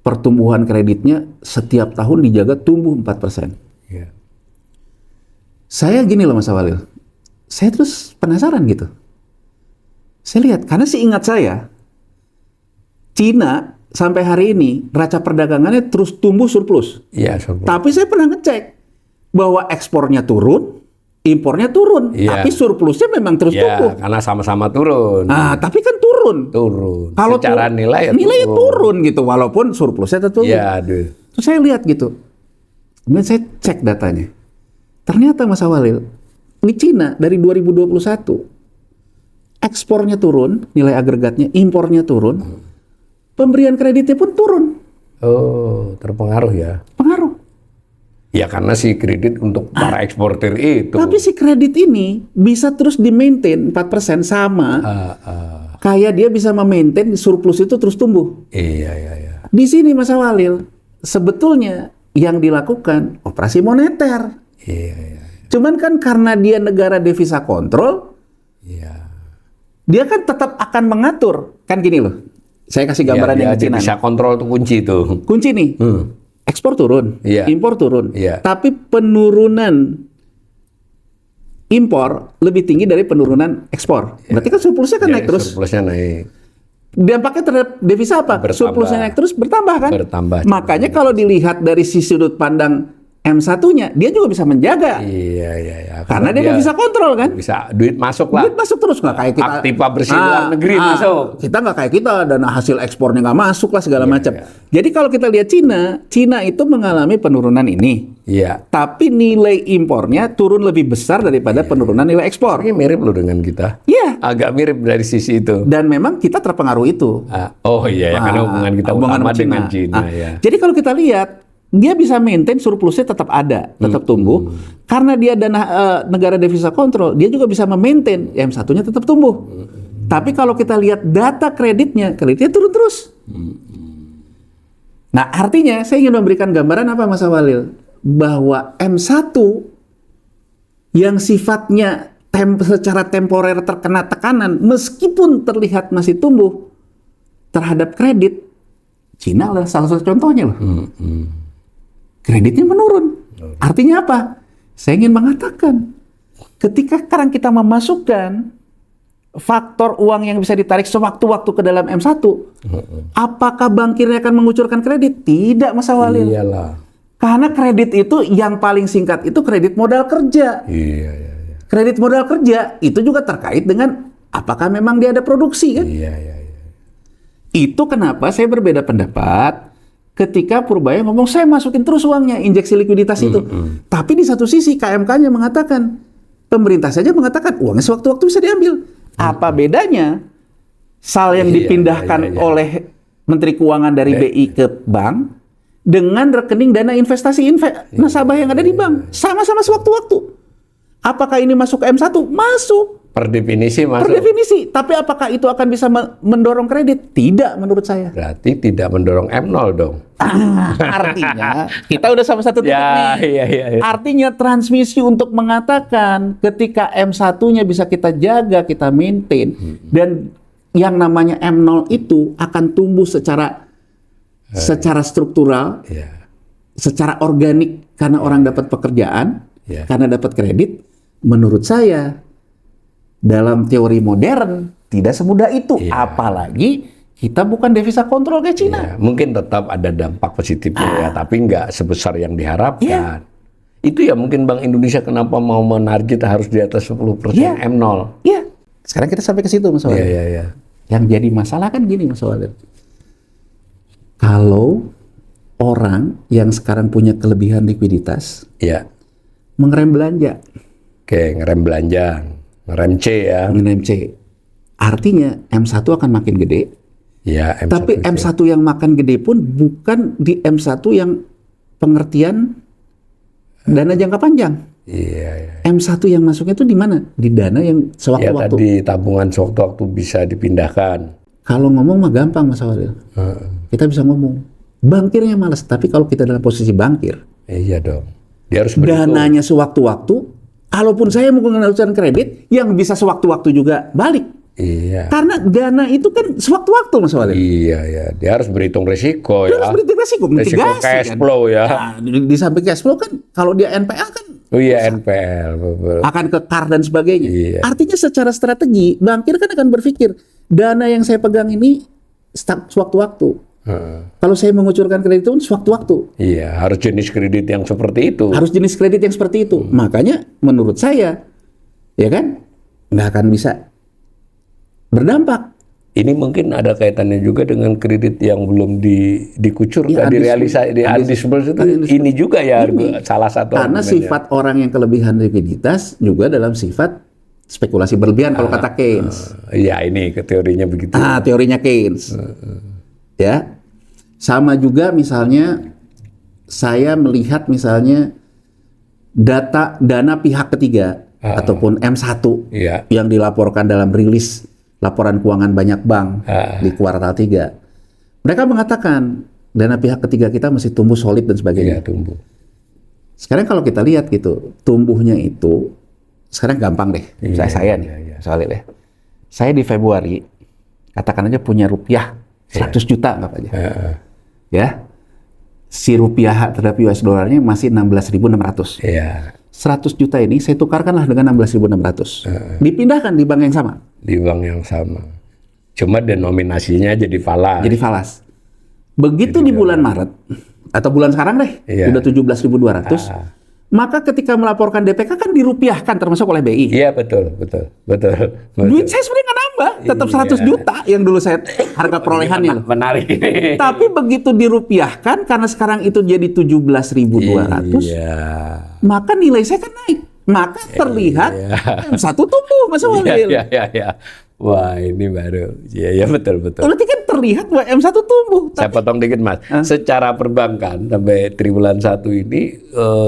pertumbuhan kreditnya setiap tahun dijaga tumbuh 4%. Saya gini loh Mas Awalil, saya terus penasaran gitu. Saya lihat, karena seingat saya, Cina sampai hari ini neraca perdagangannya terus tumbuh surplus. Surplus. Tapi saya pernah ngecek bahwa ekspornya turun, impornya turun, tapi surplusnya memang terus tumbuh. Karena sama-sama turun. Nah, tapi kan turun. Kalau secara nilai turun gitu, walaupun surplusnya tetap turun. Terus saya lihat gitu, kemudian saya cek datanya. Ternyata Mas Awalil, di Cina dari 2021 ekspornya turun, nilai agregatnya, impornya turun, pemberian kreditnya pun turun. Oh, terpengaruh ya. Pengaruh. Ya karena si kredit untuk para eksportir itu. Tapi si kredit ini bisa terus di-maintain 4% sama. Kayak dia bisa memaintain surplus itu terus tumbuh. Iya. Di sini Mas Awalil, sebetulnya yang dilakukan operasi moneter. Iya. Cuman kan karena dia negara devisa kontrol, dia kan tetap akan mengatur. Kan gini loh, saya kasih gambaran yang kecilan. Bisa kontrol tuh kunci tuh. Kunci nih, ekspor turun, impor turun. Tapi penurunan impor lebih tinggi dari penurunan ekspor. Berarti kan surplusnya kan naik terus. Surplusnya naik. Dampaknya terhadap devisa apa? Surplusnya naik terus, bertambah kan? Bertambah. Makanya kalau dilihat dari sudut pandang M1-nya, dia juga bisa menjaga. Iya. Karena dia bisa kontrol kan? Bisa, duit masuk lah. Duit masuk terus, nggak kayak kita. Aktiva bersih luar negeri masuk. Kita nggak kayak kita, dana hasil ekspornya nggak masuk lah segala macam. Jadi kalau kita lihat Cina itu mengalami penurunan ini. Iya. Tapi nilai impornya turun lebih besar daripada penurunan nilai ekspor. Ini mirip loh dengan kita. Iya. Agak mirip dari sisi itu. Dan memang kita terpengaruh itu. Karena hubungan kita utama dengan Cina. Jadi kalau kita lihat, dia bisa maintain surplusnya tetap ada, tetap tumbuh. Karena dia dana negara devisa kontrol, dia juga bisa memaintain M1-nya tetap tumbuh. Tapi kalau kita lihat data kreditnya turun terus. Nah, artinya saya ingin memberikan gambaran apa Mas Awalil? Bahwa M1 yang sifatnya secara temporer terkena tekanan, meskipun terlihat masih tumbuh terhadap kredit, Cina adalah salah satu contohnya loh. Kreditnya menurun. Artinya apa? Saya ingin mengatakan, ketika sekarang kita memasukkan faktor uang yang bisa ditarik sewaktu-waktu ke dalam M1, apakah bankirnya akan mengucurkan kredit? Tidak, Mas Awalil. Iyalah. Karena kredit itu yang paling singkat itu kredit modal kerja. Iya. Kredit modal kerja itu juga terkait dengan apakah memang dia ada produksi kan? Iya. Itu kenapa saya berbeda pendapat ketika Purbaya ngomong saya masukin terus uangnya, injeksi likuiditas itu. Tapi di satu sisi KMK-nya mengatakan, pemerintah saja mengatakan uangnya sewaktu-waktu bisa diambil. Apa bedanya sal yang dipindahkan oleh Menteri Keuangan dari BI ke bank dengan rekening dana investasi nasabah yang ada di bank? Sama-sama sewaktu-waktu. Apakah ini masuk ke M1? Masuk. Per definisi masuk. Per definisi. Tapi apakah itu akan bisa mendorong kredit? Tidak menurut saya. Berarti tidak mendorong M0 dong. Artinya kita udah sama satu titik nih. Iya. Artinya transmisi untuk mengatakan ketika M1-nya bisa kita jaga, kita maintain, dan yang namanya M0 itu akan tumbuh secara struktural, secara organik karena orang dapat pekerjaan, karena dapat kredit. Menurut saya dalam teori modern tidak semudah itu, apalagi kita bukan devisa kontrol kayak Cina. Mungkin tetap ada dampak positifnya tapi nggak sebesar yang diharapkan. Itu ya mungkin Bank Indonesia kenapa mau menarget harus di atas 10% M0. Iya. Sekarang kita sampai ke situ Mas Walid. Iya. Yang jadi masalah kan gini Mas Walid. Kalau orang yang sekarang punya kelebihan likuiditas, mengerem belanja. Oke, ngerem belanja, ngerem C ya. Ngerem C. Artinya M1 akan makin gede. Ya, M1 tapi M1 yang makan gede pun bukan di M1 yang pengertian dana jangka panjang. Iya. M1 yang masuknya itu di mana? Di dana yang sewaktu-waktu. Tadi tabungan sewaktu-waktu bisa dipindahkan. Kalau ngomong mah gampang Mas Awalil. Kita bisa ngomong. Bankirnya malas, tapi kalau kita dalam posisi bankir. Iya dong. Dia harus berhitung. Dananya sewaktu-waktu. Kalaupun saya menggunakan kredit, yang bisa sewaktu-waktu juga balik. Iya. Karena dana itu kan sewaktu-waktu Mas Walid. Iya. Dia harus berhitung resiko Dia harus berhitung resiko. Resiko cash flow ya. Nah, di samping cash flow kan, kalau dia NPL kan. Oh iya NPL. Akan ke KAR dan sebagainya. Iya. Artinya secara strategi, bankir kan akan berpikir, dana yang saya pegang ini sewaktu-waktu. Kalau saya mengucurkan kredit itu sewaktu-waktu. Iya, harus jenis kredit yang seperti itu. Harus jenis kredit yang seperti itu. Makanya menurut saya, ya kan, nggak akan bisa berdampak. Ini mungkin ada kaitannya juga dengan kredit yang belum dikucurkan, undisbursed itu. Ini juga ya salah satu. Karena sifat orang yang kelebihan likuiditas juga dalam sifat Spekulasi berlebihan kalau kata Keynes. Ya ini teorinya begitu. Teorinya Keynes. Ya. Sama juga misalnya saya melihat misalnya dana pihak ketiga ataupun M1 yang dilaporkan dalam rilis laporan keuangan banyak bank di kuartal 3. Mereka mengatakan dana pihak ketiga kita masih tumbuh solid dan sebagainya. Tumbuh. Sekarang kalau kita lihat gitu, tumbuhnya itu sekarang gampang deh. Saya nih, soalnya deh. Saya di Februari katakan aja punya rupiah 100 juta anggap aja. Ya. Si rupiah terhadap US dollarnya masih 16.600. 100 juta ini saya tukarkanlah dengan 16.600. Dipindahkan di bank yang sama. Di bank yang sama. Cuma denominasinya jadi falas. Jadi falas. Begitu jadi di bulan Maret atau bulan sekarang deh, udah 17.200. Maka ketika melaporkan DPK kan dirupiahkan termasuk oleh BI. Iya betul. Duit saya sebenarnya nggak nambah, tetap 100 juta yang dulu saya harga perolehannya. Menarik. Tapi begitu dirupiahkan karena sekarang itu jadi 17.200. Maka nilai saya kan naik. Maka terlihat M1 tumbuh Mas Walil. Iya. Wah ini baru. Iya betul. Berarti kan terlihat bahwa M1 tumbuh. Saya potong dikit Mas. Secara perbankan sampai triwulan 1 ini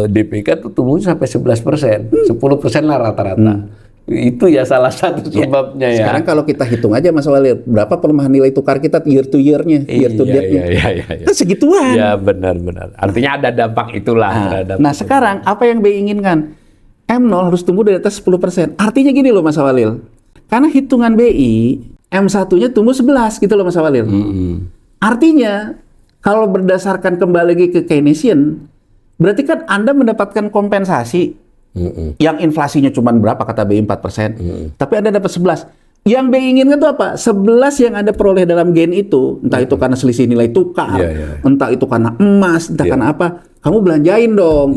DPK tuh tumbuh sampai 11%. 10% lah rata-rata. Itu ya salah satu sebabnya ya. Sekarang kalau kita hitung aja Mas Walil, berapa pelemahan nilai tukar kita year to year-nya, year to date-nya. Iya. Itu segituan. Ya benar. Artinya ada dampak itulah. Nah sekarang apa yang BI inginkan? M0 harus tumbuh di atas 10%. Artinya gini loh Mas Walil. Karena hitungan BI, M1-nya tumbuh 11 gitu loh Mas Walil. Artinya, kalau berdasarkan kembali lagi ke Keynesian, berarti kan Anda mendapatkan kompensasi yang inflasinya cuma berapa kata BI 4%, tapi Anda dapat 11. Yang BI inginkan itu apa? 11 yang Anda peroleh dalam gain itu, entah itu karena selisih nilai tukar, entah itu karena emas, entah karena apa, kamu belanjain dong.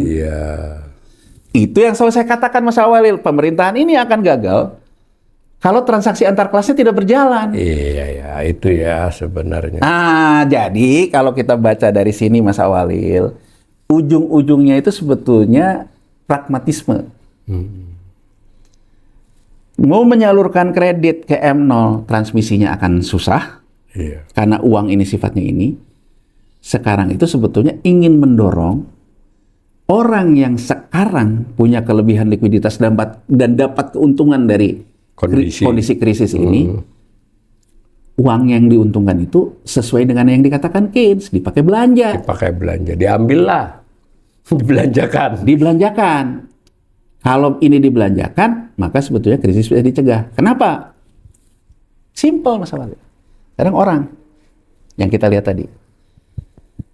Itu yang selalu saya katakan Mas Walil, pemerintahan ini akan gagal kalau transaksi antar kelasnya tidak berjalan. Iya, itu ya sebenarnya. Jadi kalau kita baca dari sini Mas Walil, ujung-ujungnya itu sebetulnya pragmatisme. Mau menyalurkan kredit ke M0, transmisinya akan susah. Karena uang ini sifatnya ini. Sekarang itu sebetulnya ingin mendorong orang yang sekarang punya kelebihan likuiditas dan dapat keuntungan dari kondisi krisis ini, uang yang diuntungkan itu sesuai dengan yang dikatakan Keynes, dipakai belanja. Diambillah, dibelanjakan. Kalau ini dibelanjakan, maka sebetulnya krisis bisa dicegah. Kenapa? Simple masalahnya. Sekarang orang yang kita lihat tadi,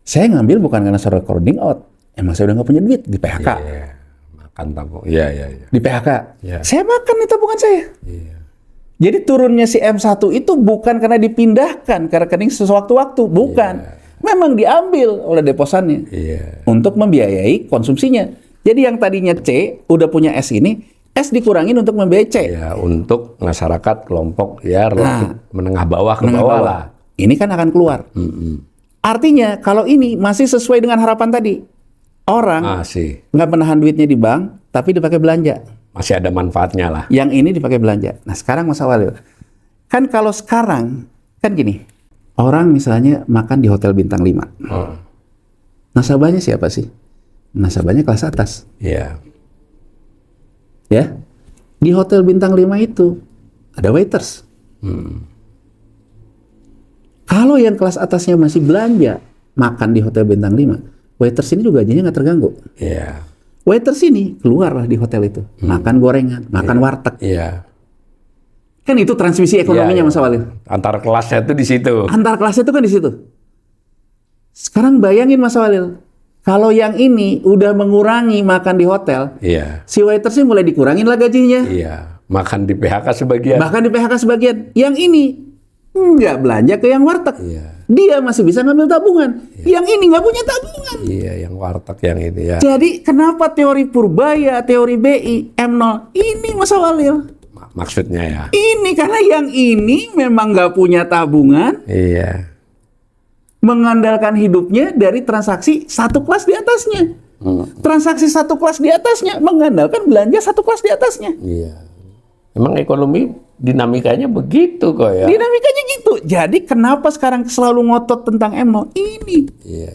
saya ngambil bukan karena saya recording out, emang saya udah nggak punya duit, di PHK. Makan tabung. Iya. Di PHK. Saya makan nih tabungan saya. Jadi turunnya si M1 itu bukan karena dipindahkan ke rekening sewaktu-waktu, bukan. Memang diambil oleh deposannya untuk membiayai konsumsinya. Jadi yang tadinya C udah punya S ini, S dikurangin untuk membiayai C. Untuk masyarakat kelompok relatif menengah bawah ke bawah lah. Ini kan akan keluar. Artinya kalau ini masih sesuai dengan harapan tadi. Orang nggak menahan duitnya di bank, tapi dipakai belanja. Masih ada manfaatnya lah. Yang ini dipakai belanja. Nah sekarang Mas Walil, kan kalau sekarang, kan gini, orang misalnya makan di hotel bintang 5. Nasabahnya siapa sih? Nasabahnya kelas atas. Ya. Di hotel bintang 5 itu, ada waiters. Kalau yang kelas atasnya masih belanja, makan di hotel bintang 5, waiters ini juga gajinya nggak terganggu. Waiters ini keluarlah di hotel itu, makan gorengan, makan warteg. Kan itu transmisi ekonominya Mas Walil. Antar kelasnya itu di situ. Antar kelasnya itu kan di situ. Sekarang bayangin Mas Walil, kalau yang ini udah mengurangi makan di hotel, si waitersnya mulai dikurangin lah gajinya. Makan di PHK sebagian. Bahkan di PHK sebagian. Yang ini nggak belanja ke yang warteg. Dia masih bisa ngambil tabungan. Yang ini nggak punya tabungan. Yang warteg yang ini ya. Jadi kenapa teori Purbaya, teori BI, M0 ini Mas Walil? Maksudnya ya. Ini karena yang ini memang nggak punya tabungan. Mengandalkan hidupnya dari transaksi satu kelas di atasnya. Transaksi satu kelas di atasnya mengandalkan belanja satu kelas di atasnya. Emang ekonomi dinamikanya begitu kok ya. Dinamikanya gitu. Jadi kenapa sekarang selalu ngotot tentang M0? Ini. Iya.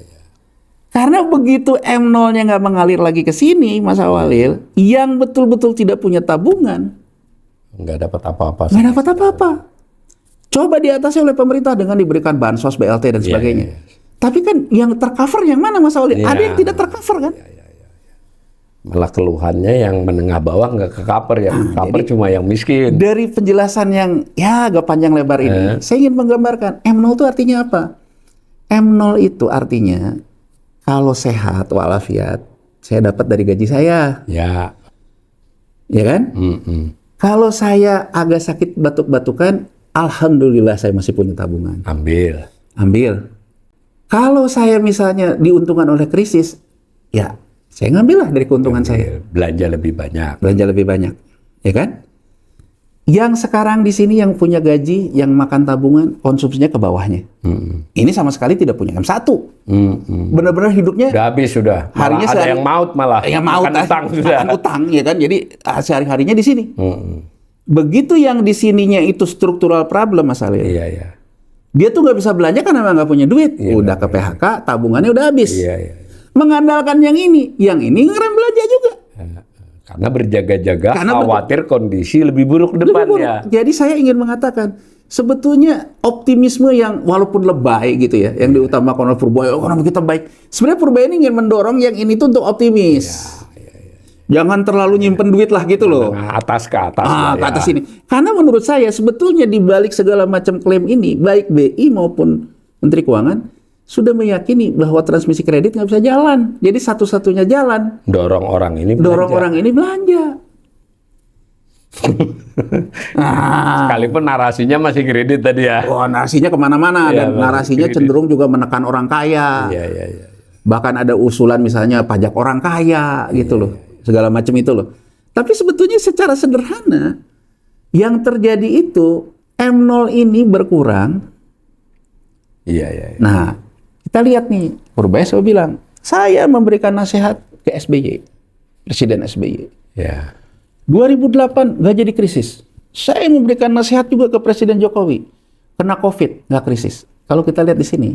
Karena begitu M0-nya nggak mengalir lagi ke sini, Mas Awalil, yang betul-betul tidak punya tabungan, nggak dapat apa-apa. Nggak dapat apa-apa. Coba diatasi oleh pemerintah dengan diberikan bansos, BLT dan sebagainya. Tapi kan yang tercover yang mana, Mas Awalil? Ada yang tidak tercover kan? Malah keluhannya yang menengah bawah nggak ke-cover, yang cover cuma yang miskin. Dari penjelasan yang ya agak panjang lebar ini, saya ingin menggambarkan M0 itu artinya apa? M0 itu artinya kalau sehat walafiat, saya dapat dari gaji saya. Ya. Ya kan? Kalau saya agak sakit batuk-batukan, alhamdulillah saya masih punya tabungan. Ambil. Kalau saya misalnya diuntungkan oleh krisis, ya saya ngambillah dari keuntungan saya. Belanja lebih banyak. Ya kan? Yang sekarang di sini yang punya gaji, yang makan tabungan, konsumsinya ke bawahnya. Ini sama sekali tidak punya M1. Benar-benar hidupnya udah habis sudah. Harinya ada yang maut malah. Yang maut, makan utang ya kan. Jadi sehari-harinya di sini. Begitu yang di sininya itu struktural problem masalahnya. Iya. Dia tuh nggak bisa belanja karena nggak punya duit. Udah ke PHK, tabungannya udah habis. Iya. Mengandalkan yang ini ngerem belanja juga. Karena berjaga-jaga, khawatir kondisi lebih buruk ke depannya. Jadi saya ingin mengatakan, sebetulnya optimisme yang walaupun lebay gitu ya, yang diutamakan oleh Purbaya, orang kita baik. Sebenarnya Purbaya ini ingin mendorong yang ini tuh untuk optimis. Jangan terlalu nyimpen duit lah gitu loh. Atas ke atas. Ke atas ini. Karena menurut saya sebetulnya di balik segala macam klaim ini, baik BI maupun Menteri Keuangan, sudah meyakini bahwa transmisi kredit nggak bisa jalan. Jadi satu-satunya jalan dorong orang ini belanja. Sekalipun narasinya masih kredit tadi ya. Narasinya kemana-mana dan narasinya kredit. Cenderung juga menekan orang kaya. Iya. Bahkan ada usulan misalnya pajak orang kaya gitu loh, segala macam itu loh. Tapi sebetulnya secara sederhana yang terjadi itu M0 ini berkurang. Iya. Nah, kita lihat nih, Purbaya selalu bilang, saya memberikan nasihat ke SBY, Presiden SBY. Ya. 2008 nggak jadi krisis. Saya memberikan nasihat juga ke Presiden Jokowi, kena COVID nggak krisis. Kalau kita lihat di sini,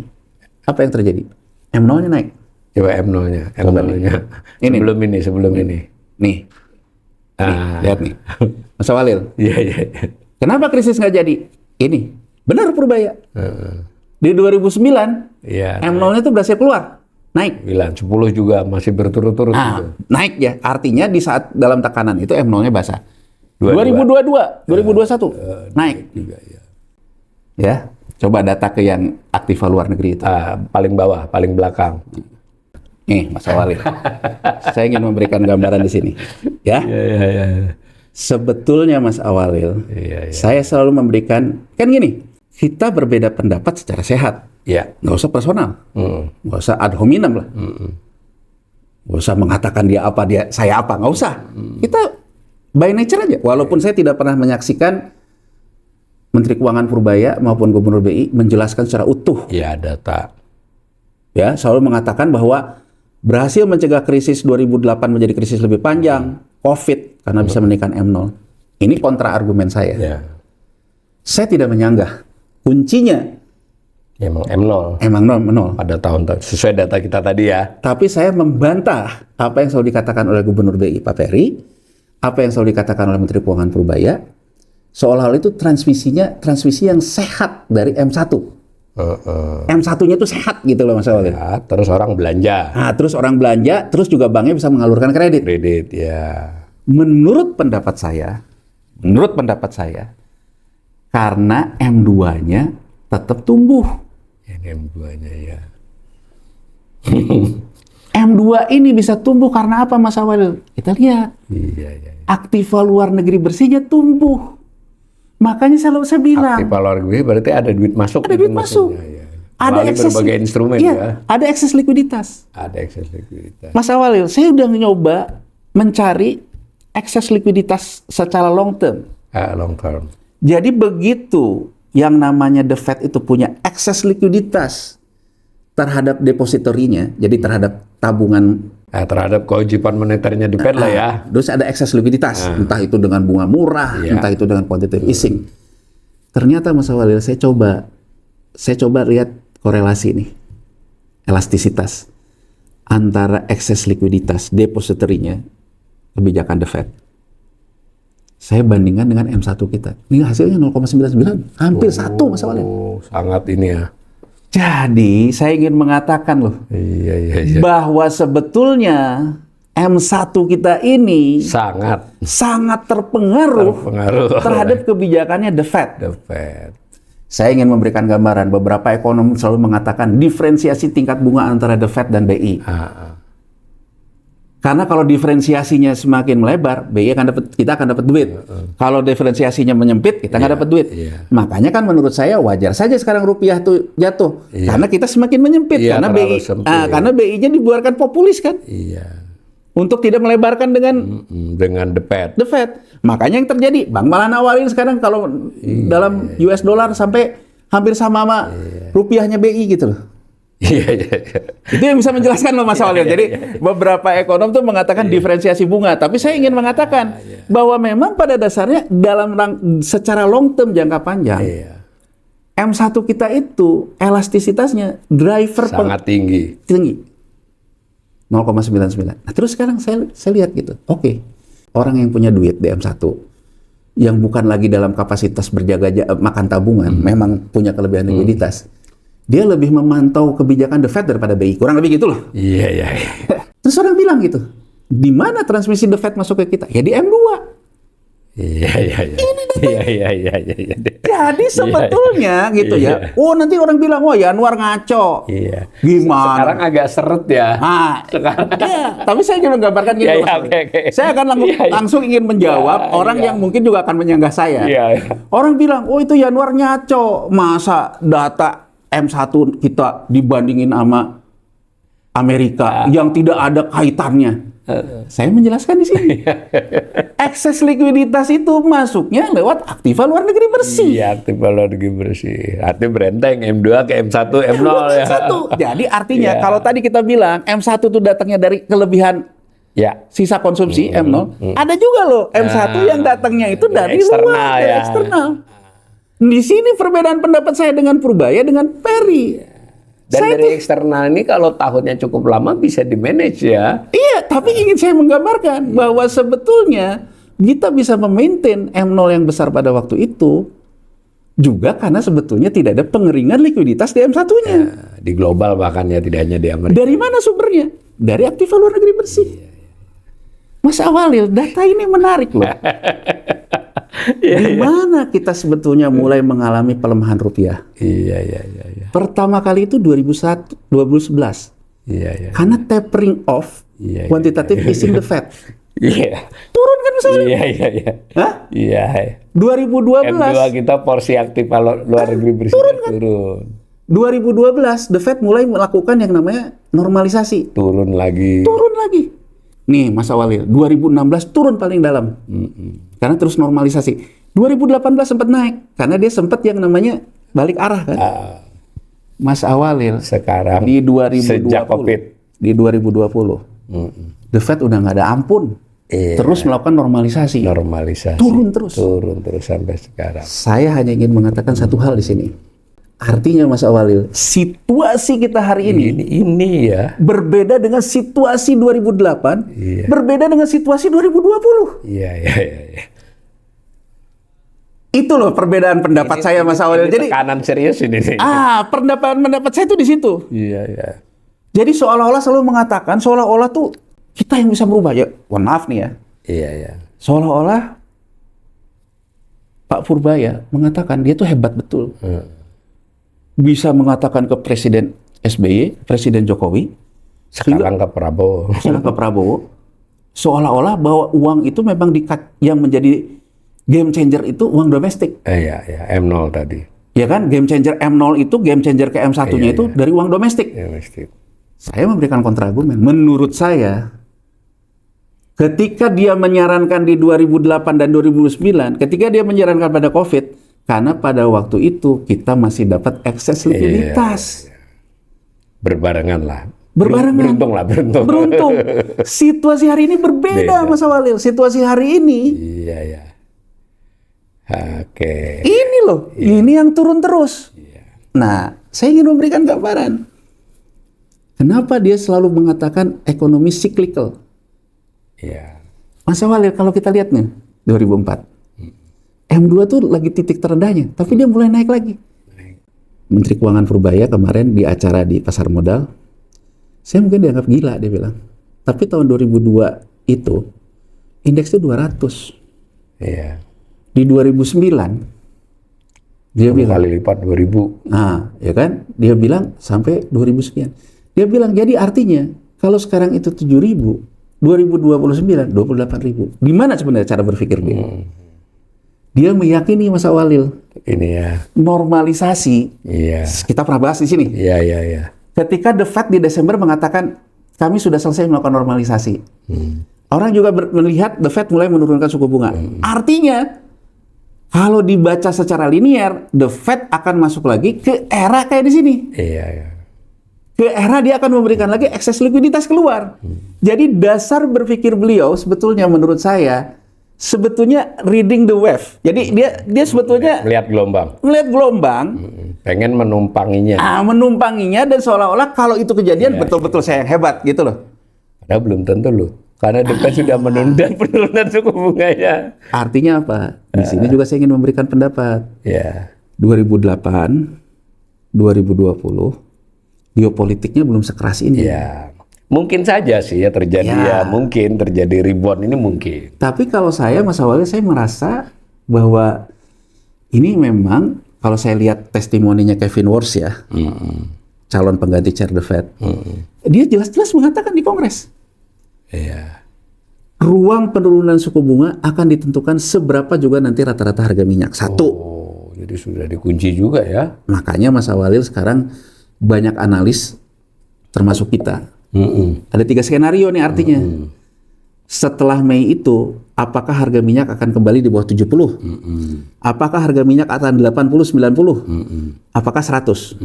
apa yang terjadi? M0-nya naik. Coba M0-nya. Sebelum ini. Nih, lihat nih, Mas Walil. Iya. Kenapa krisis nggak jadi? Ini benar Purbaya. Di 2009, M0-nya itu berhasil keluar, naik. 10 juga masih berturut-turut. Naik ya, artinya di saat dalam tekanan itu M0-nya basah. 2022, 2021, naik. Juga, ya. Coba data ke yang aktiva luar negeri itu. Paling bawah, paling belakang. Nih, Mas Awalil. Saya ingin memberikan gambaran di sini. Ya. Iya. Sebetulnya Mas Awalil, saya selalu memberikan, kan gini, kita berbeda pendapat secara sehat. Iya. Nggak usah personal. Nggak usah ad hominem lah. Nggak usah mengatakan dia apa, saya apa. Nggak usah. Kita by nature aja. Walaupun saya tidak pernah menyaksikan Menteri Keuangan Purbaya maupun Gubernur BI menjelaskan secara utuh. Iya, data. Ya, selalu mengatakan bahwa berhasil mencegah krisis 2008 menjadi krisis lebih panjang, COVID, karena bisa menaikkan M0. Ini kontra argumen saya. Ya. Saya tidak menyanggah. Kuncinya emang M0. Emang 0. Pada tahun sesuai data kita tadi ya. Tapi saya membantah apa yang selalu dikatakan oleh Gubernur BI Pak Peri, apa yang selalu dikatakan oleh Menteri Keuangan Purbaya, seolah-olah itu transmisi yang sehat dari M1. M1-nya itu sehat gitu loh Mas Awalil. Ya, terus orang belanja. Terus orang belanja, terus juga banknya bisa mengalurkan kredit. Ya. Menurut pendapat saya, karena M2-nya tetap tumbuh. M2-nya ya. M2 ini bisa tumbuh karena apa Mas Awalil? Kita lihat. Iya. Aktiva luar negeri bersihnya tumbuh. Makanya selalu saya bilang. Aktiva luar negeri berarti ada duit masuk. Ada duit masuk. Ya. Ada ekses berbagai instrumen ya. Ada ekses likuiditas. Mas Awalil, saya udah nyoba mencari ekses likuiditas secara long term. Long term. Jadi begitu yang namanya The Fed itu punya ekses likuiditas terhadap depositorinya, jadi terhadap tabungan Terhadap kewajiban moneternya di Fed lah ya. Terus ada ekses likuiditas, entah itu dengan bunga murah, entah itu dengan quantitative easing. Ternyata Mas Walil, saya coba lihat korelasi nih, elastisitas antara ekses likuiditas depository-nya kebijakan The Fed. Saya bandingkan dengan M1 kita. Ini hasilnya 0,99, hampir 1 Mas Walil. Sangat ini ya. Jadi saya ingin mengatakan loh, bahwa sebetulnya M1 kita ini sangat terpengaruh terhadap kebijakannya The Fed. Saya ingin memberikan gambaran, beberapa ekonom selalu mengatakan diferensiasi tingkat bunga antara The Fed dan BI. Karena kalau diferensiasinya semakin melebar, kita akan dapat duit. Kalau diferensiasinya menyempit, kita nggak dapat duit. Makanya kan menurut saya wajar saja sekarang rupiah tuh jatuh, karena kita semakin menyempit. Karena BI-nya dibuarkan populis kan, untuk tidak melebarkan dengan The Fed. Makanya yang terjadi, Bang malah nawarin sekarang kalau dalam US dollar sampai hampir sama rupiahnya BI gitu loh. Itu yang bisa menjelaskan loh Mas Walil. Jadi beberapa ekonom tuh mengatakan diferensiasi bunga, tapi saya ingin mengatakan bahwa memang pada dasarnya secara long term jangka panjang M1 kita itu elastisitasnya driver sangat tinggi. 0,99. Nah, terus sekarang saya lihat gitu. Oke. Orang yang punya duit di M1 yang bukan lagi dalam kapasitas berjaga makan tabungan, memang punya kelebihan likuiditas. Dia lebih memantau kebijakan The Fed daripada BI. Kurang lebih gitu loh. Iya. Terus orang bilang gitu, di mana transmisi The Fed masuk ke kita? Ya di M2. Iya. Jadi sebetulnya gitu ya. Oh nanti orang bilang, wah Yanwar ngaco. Iya. Gimana? Sekarang agak seret ya. Sekarang. Tapi saya ingin menggambarkan gitu. Saya akan langsung ingin menjawab orang yang mungkin juga akan menyanggah saya. Orang bilang, oh itu Yanwar ngaco. Masa data M1 kita dibandingin sama Amerika yang tidak ada kaitannya. Saya menjelaskan di sini. Ekses likuiditas itu masuknya lewat aktiva luar negeri bersih. Iya, aktiva luar negeri bersih. Artinya berenteng M2 ke M1, M0 ya. Jadi artinya kalau tadi kita bilang M1 itu datangnya dari kelebihan sisa konsumsi M0, ada juga loh M1 yang datangnya itu dari luar, dari eksternal. Di sini perbedaan pendapat saya dengan Purbaya dengan Perry. Dan dari eksternal ini kalau tahunnya cukup lama bisa di-manage ya. Iya, tapi ingin saya menggambarkan bahwa sebetulnya kita bisa memaintain M0 yang besar pada waktu itu juga karena sebetulnya tidak ada pengeringan likuiditas di M1-nya. Di global bahkan ya, tidak hanya di Amerika. Dari mana sumbernya? Dari aktiva luar negeri bersih. Mas Walil, data ini menarik loh. Di mana kita sebetulnya mulai mengalami pelemahan rupiah? Iya. Pertama kali itu 2011. Iya. Karena tapering off quantitative easing The Fed. Turun kan Mas Walil? Iya. Hah? Iya. 2012. M2 kita porsi aktif luar negeri bersih turun. 2012 The Fed mulai melakukan yang namanya normalisasi. Turun lagi. Nih Mas Walil, 2016 turun paling dalam. Karena terus normalisasi. 2018 sempat naik karena dia sempat yang namanya balik arah kan. Mas Walil, sekarang di 2020 sejak Covid, di 2020 The Fed udah nggak ada ampun. Terus melakukan normalisasi. Turun terus sampai sekarang. Saya hanya ingin mengatakan satu hal di sini. Artinya Mas Walil, situasi kita hari ini ya berbeda dengan situasi 2008, berbeda dengan situasi 2020. Iya. Itu loh perbedaan pendapat saya Mas Walil. Jadi tekanan serius ini. pendapat saya itu di situ. Iya. Jadi seolah-olah selalu mengatakan seolah-olah tuh kita yang bisa berubah ya. Mohon maaf nih ya. Iya. Seolah-olah Pak Purbaya mengatakan dia tuh hebat betul. Bisa mengatakan ke Presiden SBY, Presiden Jokowi, sekarang ke Prabowo, seolah-olah bahwa uang itu memang yang menjadi game changer itu uang domestik. Iya, M0 tadi. Ya kan, game changer M0 itu, game changer ke M1-nya itu dari uang domestik. Saya memberikan kontraargumen. Menurut saya, ketika dia menyarankan di 2008 dan 2009, ketika dia menyarankan pada COVID, karena pada waktu itu kita masih dapat ekses likuiditas. Berbarengan lah. berbarengan. Beruntung lah, beruntung. Beruntung. Situasi hari ini berbeda, Mas Awalil. Situasi hari ini. Iya, ya. Oke. Ini loh, ini yang turun terus. Nah, saya ingin memberikan gambaran. Kenapa dia selalu mengatakan ekonomi cyclical? Iya. Mas Awalil, kalau kita lihat nih, 2004. M2 tuh lagi titik terendahnya, tapi dia mulai naik lagi. Menteri Keuangan Purbaya kemarin di acara di Pasar Modal, saya mungkin dianggap gila, dia bilang. Tapi tahun 2002 itu, indeksnya 200. Iya. Di 2009, dia bilang. Kali lipat 2000. Nah, ya kan? Dia bilang sampai 2009. Dia bilang, jadi artinya, kalau sekarang itu 7.000, 2029, 28.000. Gimana sebenarnya cara berpikir dia? Dia meyakini, Mas Awalil, Ini ya. normalisasi. Iya. Kita pernah bahas di sini. Iya, iya, iya. Ketika The Fed di Desember mengatakan kami sudah selesai melakukan normalisasi, orang juga melihat The Fed mulai menurunkan suku bunga. Artinya, kalau dibaca secara linear, The Fed akan masuk lagi ke era kayak di sini. Iya, iya. Ke era dia akan memberikan lagi ekses likuiditas keluar. Jadi dasar berpikir beliau sebetulnya menurut saya sebetulnya reading the wave. Jadi dia sebetulnya Melihat gelombang. melihat gelombang, Pengen menumpanginya. menumpanginya, dan seolah-olah kalau itu kejadian betul-betul saya yang hebat gitu loh. Padahal belum tentu loh. Karena The Fed sudah menunda penurunan suku bunganya. Artinya apa? Di sini juga saya ingin memberikan pendapat. Ya. 2008, 2020, geopolitiknya belum sekeras ini. Ya. Mungkin saja sih ya terjadi ya. Mungkin terjadi rebound ini mungkin. Tapi kalau saya, Mas Awalil, saya merasa bahwa ini memang, kalau saya lihat testimoninya Kevin Warsh ya, calon pengganti Chair the Fed, dia jelas-jelas mengatakan di Kongres, Iya. ruang penurunan suku bunga akan ditentukan seberapa juga nanti rata-rata harga minyak. Satu. Oh, jadi sudah dikunci juga ya. Makanya Mas Awalil sekarang banyak analis, termasuk kita, ada 3 skenario nih artinya. Setelah Mei itu, apakah harga minyak akan kembali di bawah 70? Apakah harga minyak akan 80-90? Apakah 100?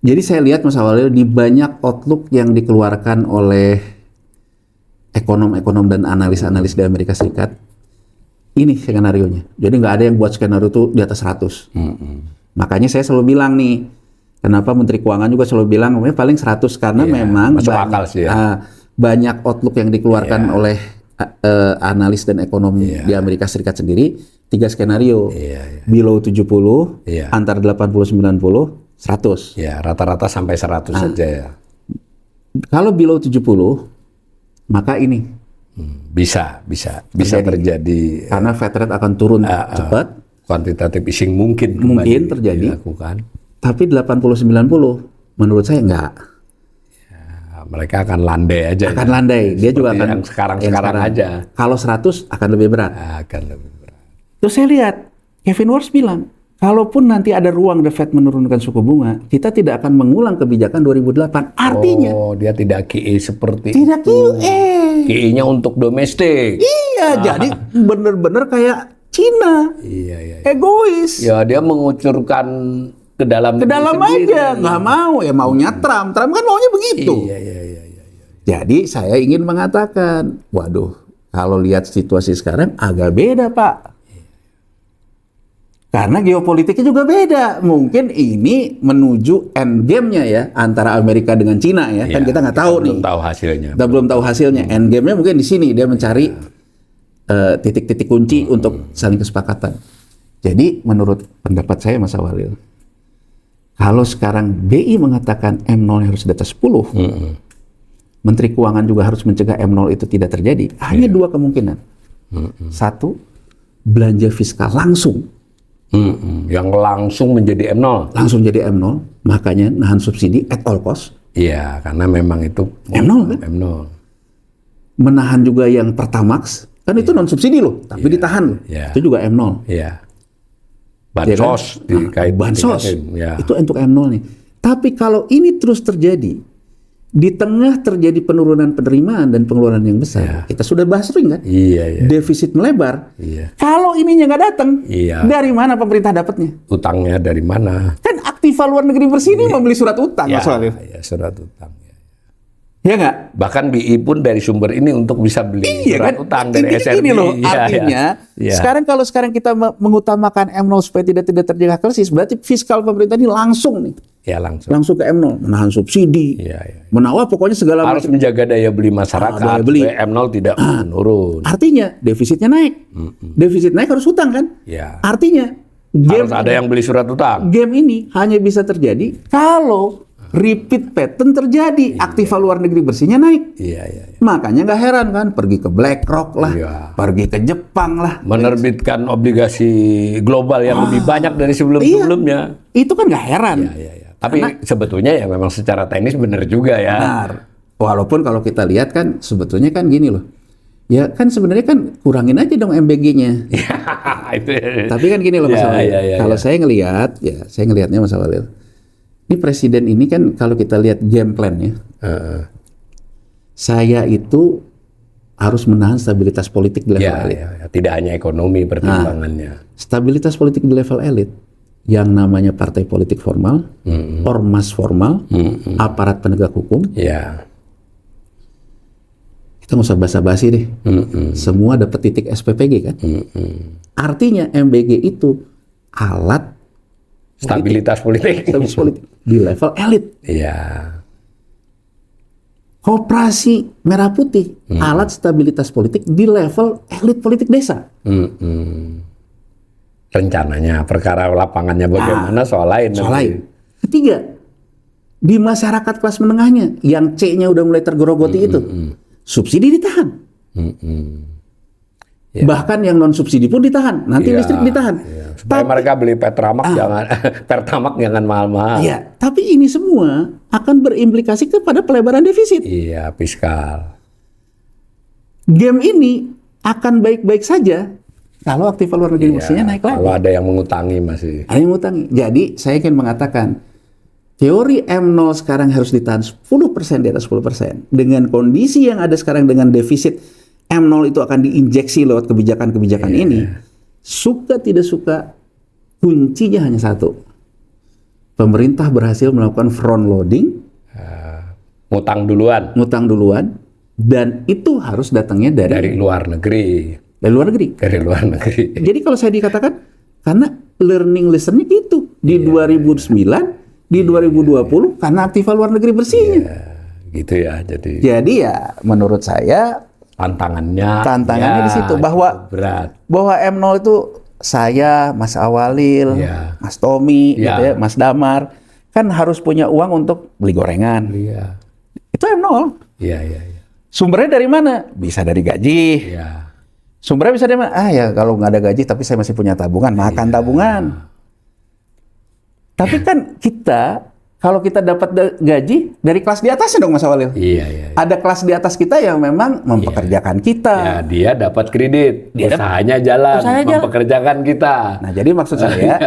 Jadi saya lihat, Mas Awalil, di banyak outlook yang dikeluarkan oleh ekonom-ekonom dan analis-analis di Amerika Serikat, ini skenarionya. Jadi nggak ada yang buat skenario itu di atas 100. Makanya saya selalu bilang nih, kenapa Menteri Keuangan juga selalu bilang paling 100, karena memang masuk akal sih ya. Banyak outlook yang dikeluarkan oleh analis dan ekonom di Amerika Serikat sendiri, 3 skenario. Below 70, antara 80-90, 100. Ya, rata-rata sampai 100 saja ya. Kalau below 70, maka ini bisa terjadi. Karena Fed rate akan turun cepat. Quantitative easing mungkin terjadi. Dilakukan. Tapi 80-90, menurut saya enggak. Mereka akan landai aja. Akan landai. Dia juga akan yang sekarang aja. Kalau 100 akan lebih berat. Akan lebih berat. Terus saya lihat Kevin Warsh bilang, kalaupun nanti ada ruang The Fed menurunkan suku bunga, kita tidak akan mengulang kebijakan 2008. Artinya, dia tidak QE seperti tidak QE. QE-nya untuk domestik. Iya, jadi benar-benar kayak Cina. Iya. Egois. Ya, dia mengucurkan ke dalam aja, nggak mau, ya maunya Trump kan maunya begitu. Iya. Jadi saya ingin mengatakan, waduh, kalau lihat situasi sekarang agak beda, Pak. Karena geopolitiknya juga beda. Mungkin ini menuju end game-nya ya, antara Amerika dengan Cina ya. Kan kita nggak tahu nih. Belum tahu hasilnya. Kita belum tahu hasilnya. End game-nya mungkin di sini, dia mencari titik-titik kunci untuk saling kesepakatan. Jadi menurut pendapat saya, Mas Awalil, kalau sekarang BI mengatakan M0 harus di atas 10, Menteri Keuangan juga harus mencegah M0 itu tidak terjadi. Hanya 2 kemungkinan. 1, belanja fiskal langsung. Yang langsung menjadi M0. Langsung jadi M0, makanya nahan subsidi at all cost. Iya, karena memang itu M0 kan? M0. Menahan juga yang Pertamax, kan itu non subsidi loh, tapi ditahan. Itu juga M0. Iya. Bansos bansos itu untuk M0 nih. Tapi kalau ini terus terjadi Di tengah terjadi penurunan penerimaan dan pengeluaran yang besar, kita sudah bahas sering kan? Defisit melebar. Kalau ininya nggak datang, dari mana pemerintah dapatnya? Utangnya dari mana? Kan aktiva luar negeri bersih ini membeli surat utang, Mas Walil. Surat utang. Ya nggak? Bahkan BI pun dari sumber ini untuk bisa beli surat utang dari SRB. Ini loh, artinya sekarang kita mengutamakan M0 supaya tidak terjadi krisis, berarti fiskal pemerintah ini langsung nih. Langsung ke M0, menahan subsidi, menawar pokoknya segala harus menjaga daya beli masyarakat supaya M0 tidak menurun. Artinya defisitnya naik, defisit naik harus utang kan? Artinya harus ada yang beli surat utang. Game ini hanya bisa terjadi kalau repeat pattern terjadi, aktiva luar negeri bersihnya naik. Makanya nggak heran kan, pergi ke BlackRock lah, pergi ke Jepang lah, menerbitkan obligasi global yang lebih banyak dari sebelum-sebelumnya. Itu kan nggak heran. Tapi sebetulnya ya memang secara teknis benar juga ya. Benar. Walaupun kalau kita lihat kan sebetulnya kan gini loh. Ya kan sebenarnya kan kurangin aja dong MBG-nya. Tapi kan gini loh Mas Walil. Kalau saya ngelihatnya Mas Walil. Ini presiden ini kan kalau kita lihat game plan-nya. Saya itu harus menahan stabilitas politik di level elit. Tidak hanya ekonomi pertimbangannya. Stabilitas politik di level elit. Yang namanya partai politik formal, ormas formal, aparat penegak hukum, kita nggak usah basa-basi deh, semua dapat titik SPPG kan, artinya MBG itu alat stabilitas politik di level elit. Koperasi Merah Putih, alat stabilitas politik di level elit politik desa. Rencananya, perkara lapangannya bagaimana soal lain. Ketiga, di masyarakat kelas menengahnya, yang C-nya udah mulai tergerogoti itu, subsidi ditahan. Bahkan yang non subsidi pun ditahan. Nanti listrik ditahan. Supaya mereka beli Pertamax jangan mahal-mahal. Tapi ini semua akan berimplikasi kepada pelebaran defisit. Fiskal. Game ini akan baik-baik saja kalau aktiva luar negeri bersihnya naik lagi. Kalau ada yang mengutangi masih. Ada yang mengutangi. Jadi saya ingin mengatakan teori M0 sekarang harus ditahan 10% di atas 10%. Dengan kondisi yang ada sekarang dengan defisit M0 itu akan diinjeksi lewat kebijakan-kebijakan ini. Suka tidak suka, kuncinya hanya satu. Pemerintah berhasil melakukan front loading. Ngutang duluan. Dan itu harus datangnya dari luar negeri. Dari luar negeri. Jadi kalau saya dikatakan, karena learning lesson-nya gitu. Di 2009, di 2020, karena aktiva luar negeri bersihnya. Gitu ya. Jadi ya menurut saya, tantangannya di situ. Bahwa M0 itu saya, Mas Awalil, Mas Tommy, gitu ya, Mas Damar, kan harus punya uang untuk beli gorengan. Itu M0. Sumbernya dari mana? Bisa dari gaji. Sumbernya bisa dari mana? Ya kalau nggak ada gaji tapi saya masih punya tabungan, makan tabungan. Tapi kan kita, kalau kita dapat gaji dari kelas di atasnya dong Mas Awalil. Ada kelas di atas kita yang memang mempekerjakan kita. Dia dapat kredit, usahanya jalan, mempekerjakan kita. Nah jadi maksud saya,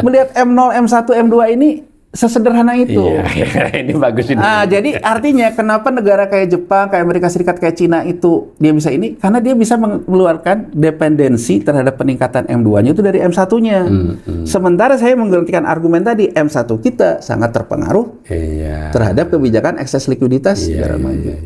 melihat M0, M1, M2 ini sesederhana itu. Ini bagus ini. Jadi artinya kenapa negara kayak Jepang, kayak Amerika Serikat, kayak Cina itu dia bisa ini? Karena dia bisa mengeluarkan dependensi terhadap peningkatan M2-nya itu dari M1-nya. Sementara saya menggantikan argumen tadi, M1 kita sangat terpengaruh terhadap kebijakan ekses likuiditas.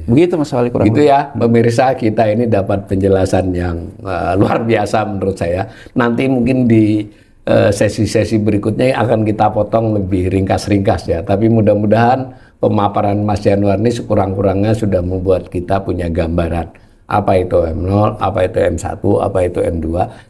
Begitu Mas Wali kurang lebih. Gitu ya, pemirsa, kita ini dapat penjelasan yang luar biasa menurut saya. Nanti mungkin di sesi-sesi berikutnya akan kita potong lebih ringkas-ringkas ya. Tapi mudah-mudahan pemaparan Mas Januar ini sekurang-kurangnya sudah membuat kita punya gambaran apa itu M0, apa itu M1, apa itu M2,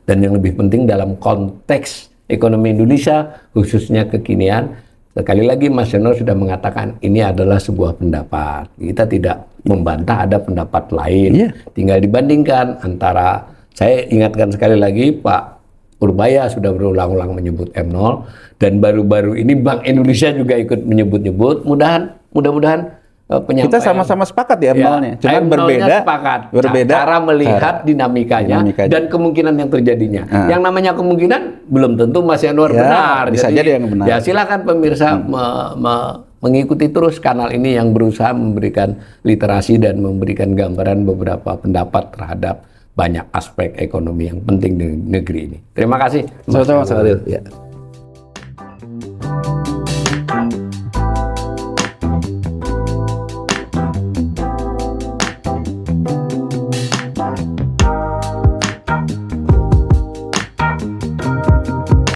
dan yang lebih penting dalam konteks ekonomi Indonesia khususnya kekinian. Sekali lagi Mas Januar sudah mengatakan ini adalah sebuah pendapat. Kita tidak membantah ada pendapat lain. Tinggal dibandingkan antara, saya ingatkan sekali lagi Pak Purbaya sudah berulang-ulang menyebut M0 dan baru-baru ini Bank Indonesia juga ikut menyebut-nyebut. Mudah-mudahan penyampaian kita sama-sama sepakat di M0-nya. Cuman berbeda cara melihat dinamikanya dan kemungkinan yang terjadinya. Yang namanya kemungkinan belum tentu Mas Yanuar benar. Bisa jadi yang benar. Ya silakan pemirsa mengikuti terus kanal ini yang berusaha memberikan literasi dan memberikan gambaran beberapa pendapat terhadap banyak aspek ekonomi yang penting di negeri ini. Terima kasih. Sama-sama, Mas Adil. Ya.